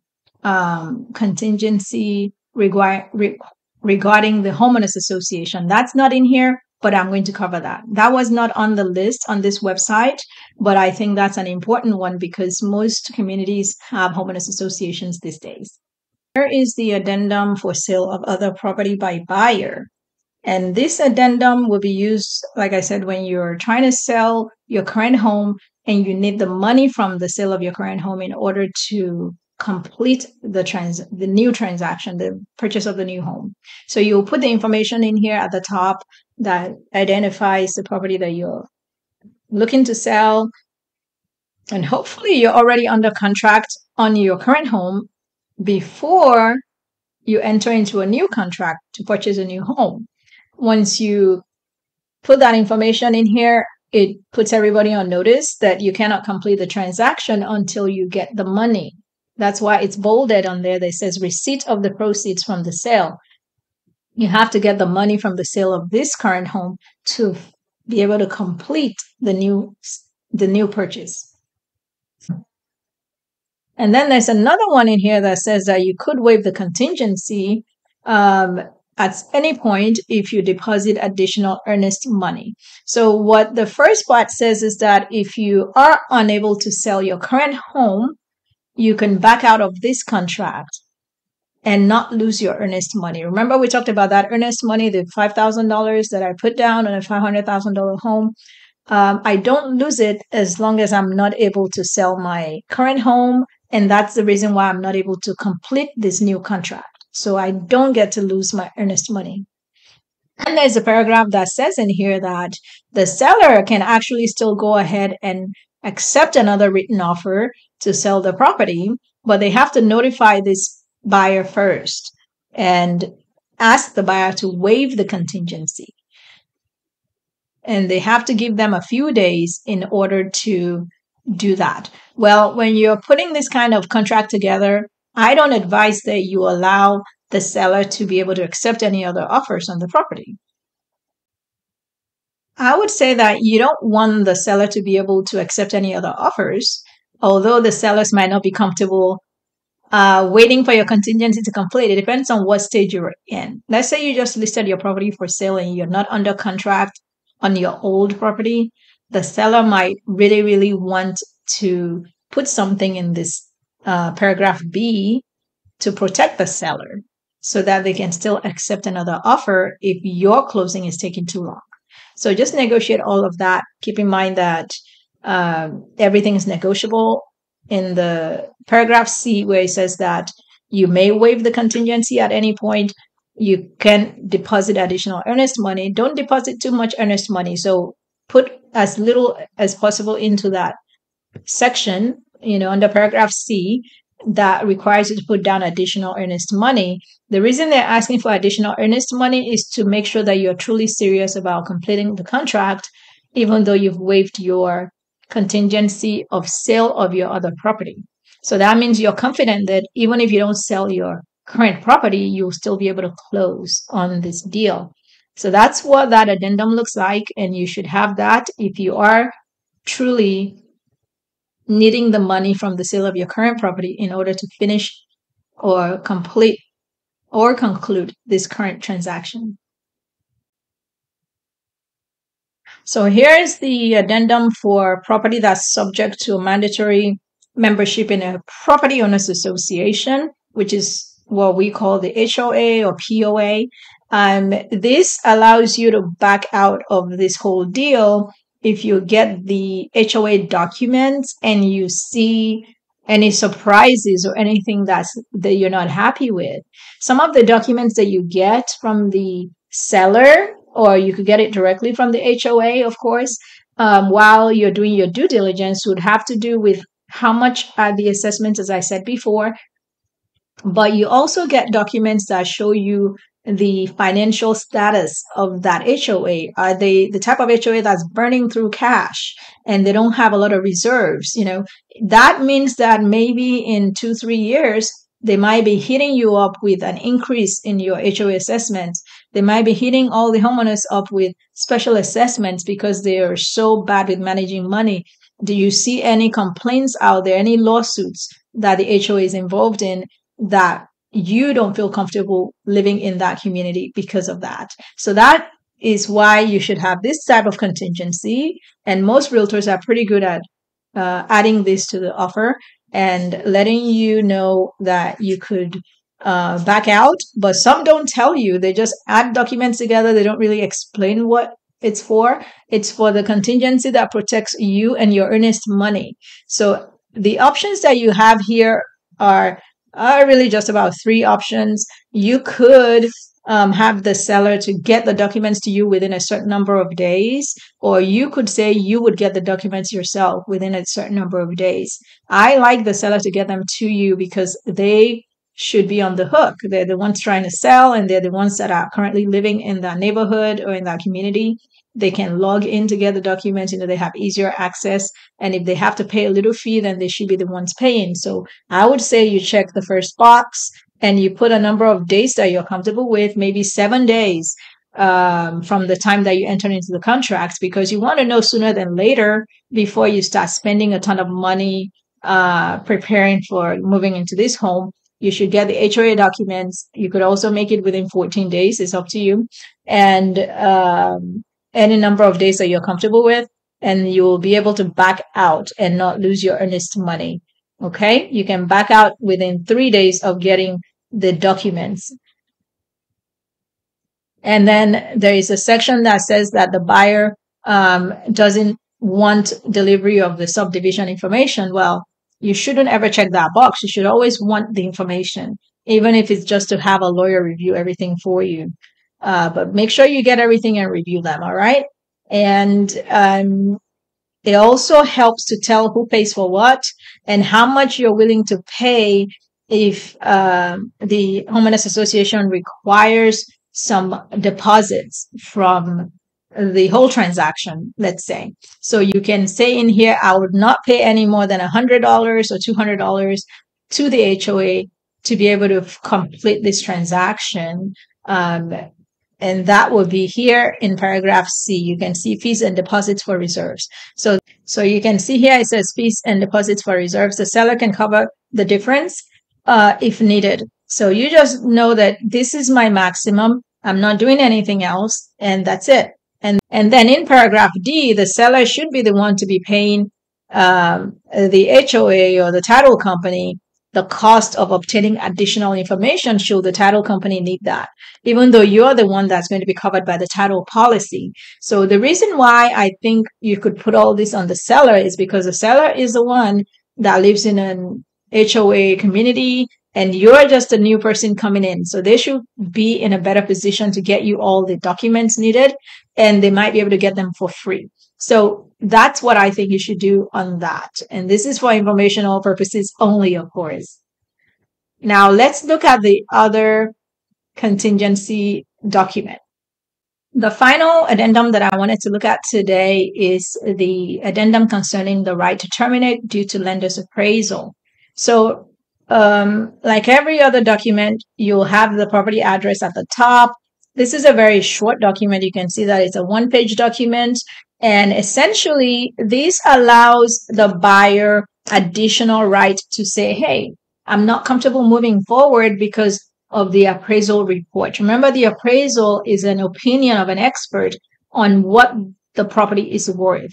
contingency regarding the homeowners association. That's not in here, but I'm going to cover that. That was not on the list on this website, but I think that's an important one because most communities have homeowners associations these days. Here is the addendum for sale of other property by buyer. And this addendum will be used, like I said, when you're trying to sell your current home and you need the money from the sale of your current home in order to complete the new transaction, the purchase of the new home. So you'll put the information in here at the top that identifies the property that you're looking to sell. And hopefully you're already under contract on your current home before you enter into a new contract to purchase a new home. Once you put that information in here, it puts everybody on notice that you cannot complete the transaction until you get the money. That's why it's bolded on there that says receipt of the proceeds from the sale. You have to get the money from the sale of this current home to be able to complete the new purchase. And then there's another one in here that says that you could waive the contingency at any point if you deposit additional earnest money. So what the first part says is that if you are unable to sell your current home, you can back out of this contract and not lose your earnest money. Remember we talked about that earnest money, the $5,000 that I put down on a $500,000 home. I don't lose it as long as I'm not able to sell my current home. And that's the reason why I'm not able to complete this new contract. So I don't get to lose my earnest money. And there's a paragraph that says in here that the seller can actually still go ahead and accept another written offer to sell the property, but they have to notify this buyer first and ask the buyer to waive the contingency. And they have to give them a few days in order to do that. Well, when you're putting this kind of contract together, I don't advise that you allow the seller to be able to accept any other offers on the property. I would say that you don't want the seller to be able to accept any other offers, although the sellers might not be comfortable waiting for your contingency to complete. It depends on what stage you're in. Let's say you just listed your property for sale and you're not under contract on your old property. The seller might really, really want to put something in this paragraph B to protect the seller so that they can still accept another offer if your closing is taking too long. So just negotiate all of that. Keep in mind that everything is negotiable. In the paragraph C, where it says that you may waive the contingency at any point, you can deposit additional earnest money. Don't deposit too much earnest money. So put as little as possible into that section, under paragraph C, that requires you to put down additional earnest money. The reason they're asking for additional earnest money is to make sure that you're truly serious about completing the contract, even though you've waived your contingency of sale of your other property. So that means you're confident that even if you don't sell your current property, you'll still be able to close on this deal. So that's what that addendum looks like, and you should have that if you are truly needing the money from the sale of your current property in order to finish or complete or conclude this current transaction. So here's the addendum for property that's subject to a mandatory membership in a property owners association, which is what we call the HOA or POA. This allows you to back out of this whole deal if you get the HOA documents and you see any surprises or anything that you're not happy with. Some of the documents that you get from the seller, or you could get it directly from the HOA, of course, while you're doing your due diligence, would have to do with how much are the assessments, as I said before. But you also get documents that show you the financial status of that HOA. Are they the type of HOA that's burning through cash and they don't have a lot of reserves? That means that maybe in 2-3 years, they might be hitting you up with an increase in your HOA assessments. They might be hitting all the homeowners up with special assessments because they are so bad with managing money. Do you see any complaints out there, any lawsuits that the HOA is involved in that you don't feel comfortable living in that community because of that. So that is why you should have this type of contingency. And most realtors are pretty good at adding this to the offer and letting you know that you could back out. But some don't tell you. They just add documents together. They don't really explain what it's for. It's for the contingency that protects you and your earnest money. So the options that you have here are really just about 3 options. You could have the seller to get the documents to you within a certain number of days, or you could say you would get the documents yourself within a certain number of days. I like the seller to get them to you because they should be on the hook. They're the ones trying to sell, and they're the ones that are currently living in that neighborhood or in that community. They can log in to get the documents. They have easier access. And if they have to pay a little fee, then they should be the ones paying. So I would say you check the first box and you put a number of days that you're comfortable with, maybe 7 days from the time that you enter into the contracts, because you want to know sooner than later before you start spending a ton of money preparing for moving into this home. You should get the HOA documents. You could also make it within 14 days. It's up to you. And any number of days that you're comfortable with, and you will be able to back out and not lose your earnest money. Okay? You can back out within 3 days of getting the documents. And then there is a section that says that the buyer doesn't want delivery of the subdivision information. Well, you shouldn't ever check that box. You should always want the information, even if it's just to have a lawyer review everything for you. But make sure you get everything and review them, all right? And it also helps to tell who pays for what and how much you're willing to pay if the homeowners association requires some deposits from the whole transaction, let's say. So you can say in here, I would not pay any more than $100 or $200 to the HOA to be able to complete this transaction. And that will be here in paragraph C. You can see fees and deposits for reserves. So you can see here it says fees and deposits for reserves. The seller can cover the difference if needed. So you just know that this is my maximum. I'm not doing anything else, and that's it. And then in paragraph D, the seller should be the one to be paying the HOA or the title company the cost of obtaining additional information should the title company need that, even though you're the one that's going to be covered by the title policy. So the reason why I think you could put all this on the seller is because the seller is the one that lives in an HOA community, and you're just a new person coming in. So they should be in a better position to get you all the documents needed, and they might be able to get them for free. So that's what I think you should do on that. And this is for informational purposes only, of course. Now let's look at the other contingency document. The final addendum that I wanted to look at today is the addendum concerning the right to terminate due to lender's appraisal. So like every other document, you'll have the property address at the top. This is a very short document. You can see that it's a 1-page document. And essentially, this allows the buyer additional right to say, hey, I'm not comfortable moving forward because of the appraisal report. Remember, the appraisal is an opinion of an expert on what the property is worth.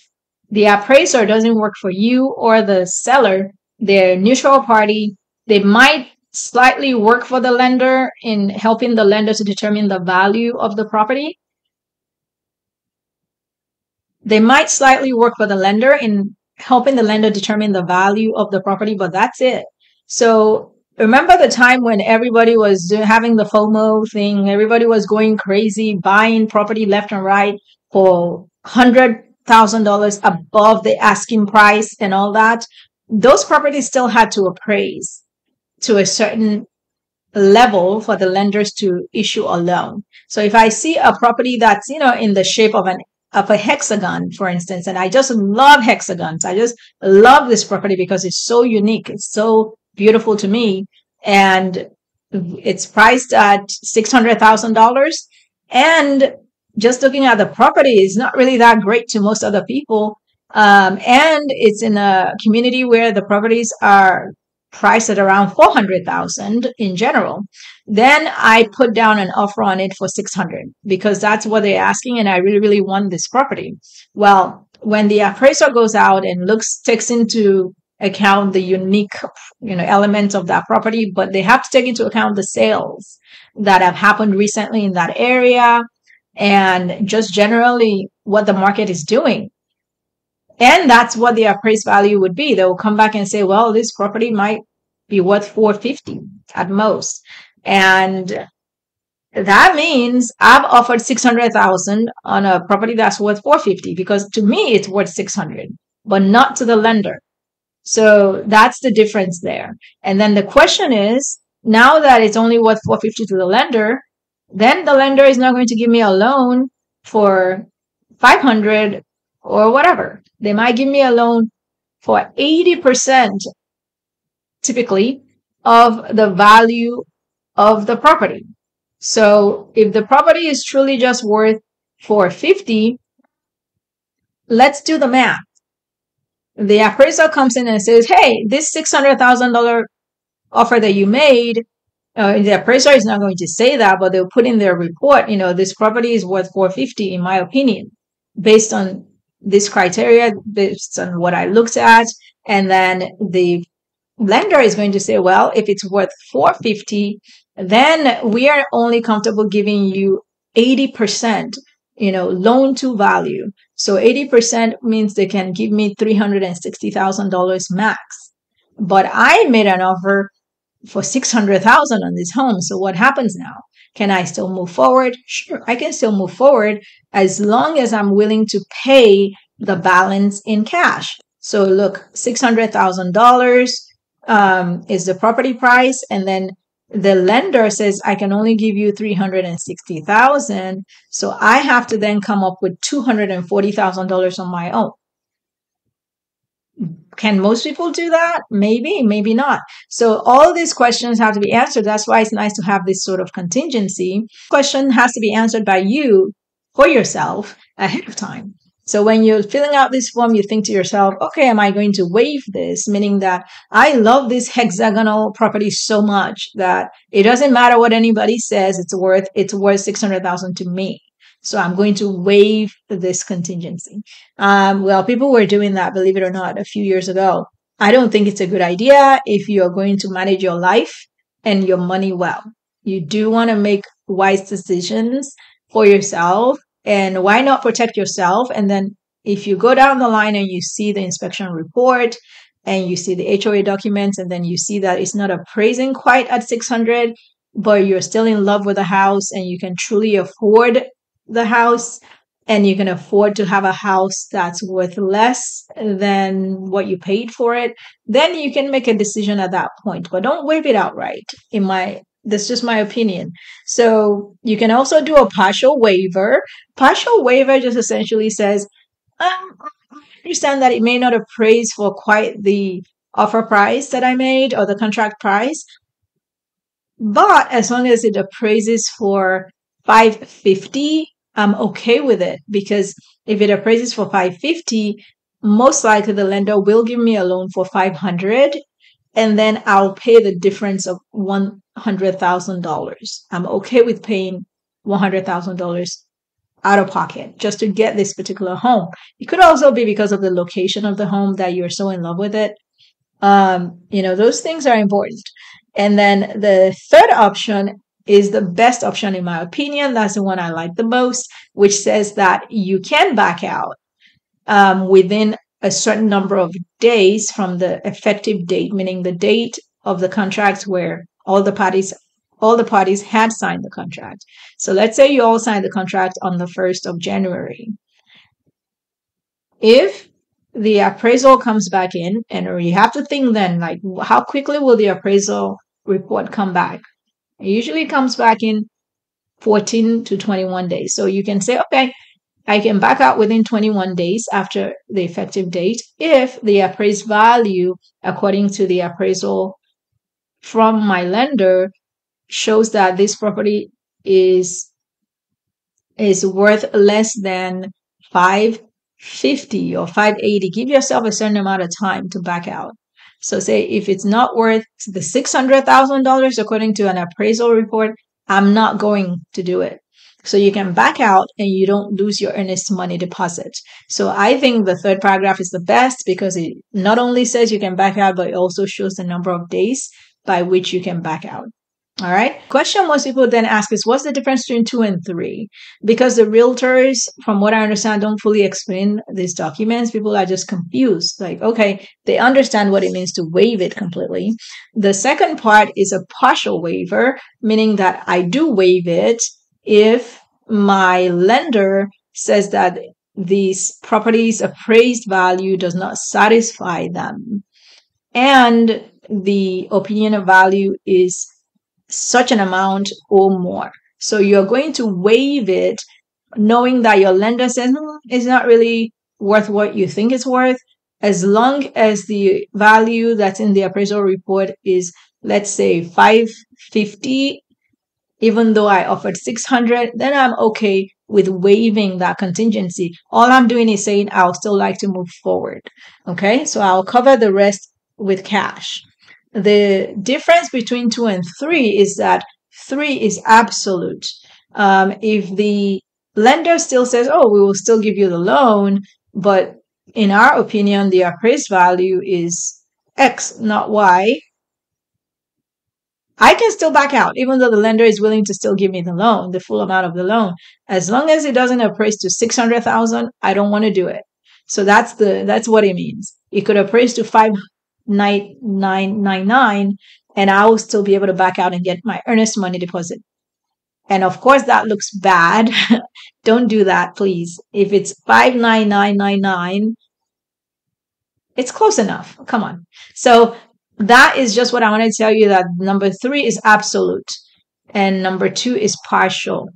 The appraiser doesn't work for you or the seller. They're a neutral party. They might slightly work for the lender in helping the lender to determine the value of the property. They might slightly work for the lender in helping the lender determine the value of the property, but that's it. So remember the time when everybody was having the FOMO thing, everybody was going crazy, buying property left and right for $100,000 above the asking price and all that? Those properties still had to appraise to a certain level for the lenders to issue a loan. So if I see a property that's, in the shape of a hexagon, for instance, and I just love hexagons. I just love this property because it's so unique. It's so beautiful to me. And it's priced at $600,000. And just looking at the property is not really that great to most other people. And it's in a community where the properties are priced at around 400,000 in general. Then I put down an offer on it for 600 because that's what they're asking, and I really, really want this property. Well, when the appraiser goes out and takes into account the unique, elements of that property, but they have to take into account the sales that have happened recently in that area and just generally what the market is doing. And that's what the appraised value would be. They will come back and say, well, this property might be worth 450 at most. And that means I've offered 600,000 on a property that's worth 450 because to me it's worth 600, but not to the lender. So that's the difference there. And then the question is, now that it's only worth 450 to the lender, then the lender is not going to give me a loan for 500 or whatever. They might give me a loan for 80% typically of the value of the property. So if the property is truly just worth 450, let's do the math. The appraiser comes in and says, hey, this $600,000 offer that you made, the appraiser is not going to say that, but they'll put in their report, this property is worth 450 in my opinion, based on this criteria, based on what I looked at. And then the lender is going to say, well, if it's worth 450, then we are only comfortable giving you 80%, loan to value. So 80% means they can give me $360,000 max. But I made an offer for 600,000 on this home. So what happens now? Can I still move forward? Sure, I can still move forward as long as I'm willing to pay the balance in cash. So look, $600,000 is the property price, and then the lender says I can only give you 360,000. So I have to then come up with $240,000 on my own. Can most people do that? Maybe, maybe not. So all these questions have to be answered. That's why it's nice to have this sort of contingency. Question has to be answered by you for yourself ahead of time. So when you're filling out this form, you think to yourself, okay, am I going to waive this? Meaning that I love this hexagonal property so much that it doesn't matter what anybody says, it's worth 600,000 to me. So I'm going to waive this contingency. Well, people were doing that, believe it or not, a few years ago. I don't think it's a good idea if you're going to manage your life and your money well. You do want to make wise decisions for yourself. And why not protect yourself? And then if you go down the line and you see the inspection report and you see the HOA documents, and then you see that it's not appraising quite at 600, but you're still in love with the house and you can truly afford the house and you can afford to have a house that's worth less than what you paid for it, then you can make a decision at that point. But don't waive it outright. That's just my opinion. So you can also do a partial waiver. Partial waiver just essentially says, I understand that it may not appraise for quite the offer price that I made or the contract price, but as long as it appraises for 550, I'm okay with it, because if it appraises for 550, most likely the lender will give me a loan for 500. And then I'll pay the difference of $100,000. I'm okay with paying $100,000 out of pocket just to get this particular home. It could also be because of the location of the home that you're so in love with it. Those things are important. And then the third option is the best option in my opinion. That's the one I like the most, which says that you can back out within a certain number of days from the effective date, meaning the date of the contract where all the parties had signed the contract. So let's say you all signed the contract on the 1st of January. If the appraisal comes back in, and you have to think then, like, how quickly will the appraisal report come back? It usually comes back in 14 to 21 days. So you can say, okay, I can back out within 21 days after the effective date if the appraised value, according to the appraisal from my lender, shows that this property is worth less than 550 or 580. Give yourself a certain amount of time to back out. So say if it's not worth the $600,000 according to an appraisal report, I'm not going to do it. So you can back out and you don't lose your earnest money deposit. So I think the third paragraph is the best because it not only says you can back out, but it also shows the number of days by which you can back out. All right. Question most people then ask is, what's the difference between 2 and 3? Because the realtors, from what I understand, don't fully explain these documents. People are just confused. Like, okay, they understand what it means to waive it completely. The second part is a partial waiver, meaning that I do waive it if my lender says that this property's appraised value does not satisfy them, and the opinion of value is such an amount or more. So you're going to waive it knowing that your lender says it's not really worth what you think it's worth, as long as the value that's in the appraisal report is, let's say, $550, even though I offered $600, then I'm okay with waiving that contingency. All I'm doing is saying I'll still like to move forward. Okay, so I'll cover the rest with cash. The difference between 2 and 3 is that 3 is absolute. If the lender still says, oh, we will still give you the loan, but in our opinion, the appraised value is X, not Y, I can still back out, even though the lender is willing to still give me the loan, the full amount of the loan. As long as it doesn't appraise to $600,000, I don't want to do it. So that's what it means. It could appraise to $5,999, and I will still be able to back out and get my earnest money deposit. And of course, that looks bad. Don't do that, please. If it's $5,999, it's close enough. Come on. So that is just what I want to tell you, that number 3 is absolute and number 2 is partial.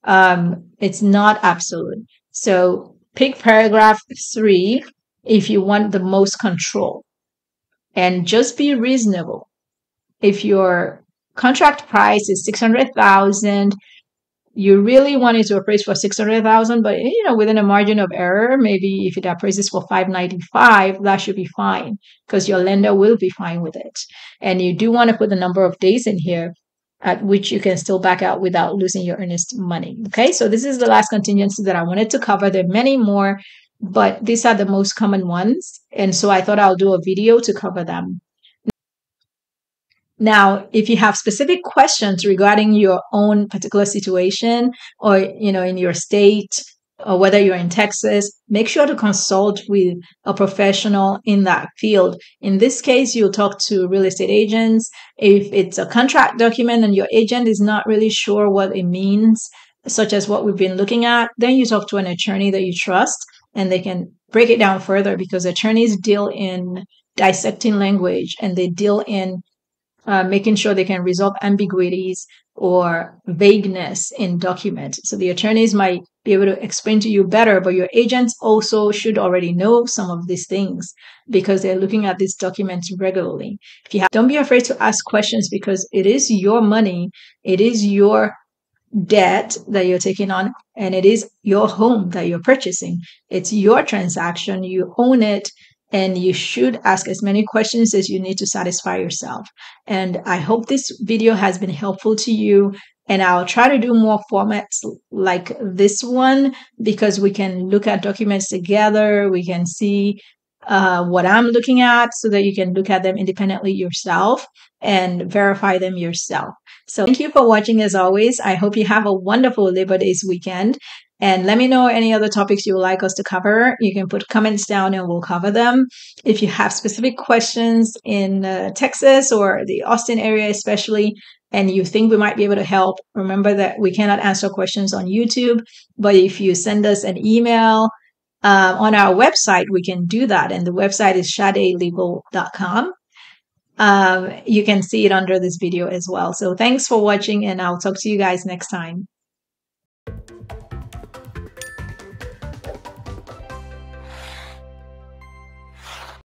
It's not absolute. So pick paragraph 3 if you want the most control, and just be reasonable. If your contract price is $600,000, you really want it to appraise for $600,000, but within a margin of error, maybe if it appraises for $595, that should be fine because your lender will be fine with it. And you do want to put the number of days in here at which you can still back out without losing your earnest money. Okay, so this is the last contingency that I wanted to cover. There are many more, but these are the most common ones. And so I thought I'll do a video to cover them. Now, if you have specific questions regarding your own particular situation or, in your state, or whether you're in Texas, make sure to consult with a professional in that field. In this case, you'll talk to real estate agents. If it's a contract document and your agent is not really sure what it means, such as what we've been looking at, then you talk to an attorney that you trust and they can break it down further, because attorneys deal in dissecting language and they deal in making sure they can resolve ambiguities or vagueness in documents. So the attorneys might be able to explain to you better, but your agents also should already know some of these things because they're looking at these documents regularly. Don't be afraid to ask questions, because it is your money, it is your debt that you're taking on, and it is your home that you're purchasing. It's your transaction, you own it. And you should ask as many questions as you need to satisfy yourself. And I hope this video has been helpful to you. And I'll try to do more formats like this one, because we can look at documents together. We can see what I'm looking at so that you can look at them independently yourself and verify them yourself. So thank you for watching as always. I hope you have a wonderful Labor Days weekend. And let me know any other topics you would like us to cover. You can put comments down and we'll cover them. If you have specific questions in Texas or the Austin area especially, and you think we might be able to help, remember that we cannot answer questions on YouTube. But if you send us an email on our website, we can do that. And the website is SadeLegal.com. You can see it under this video as well. So thanks for watching, and I'll talk to you guys next time.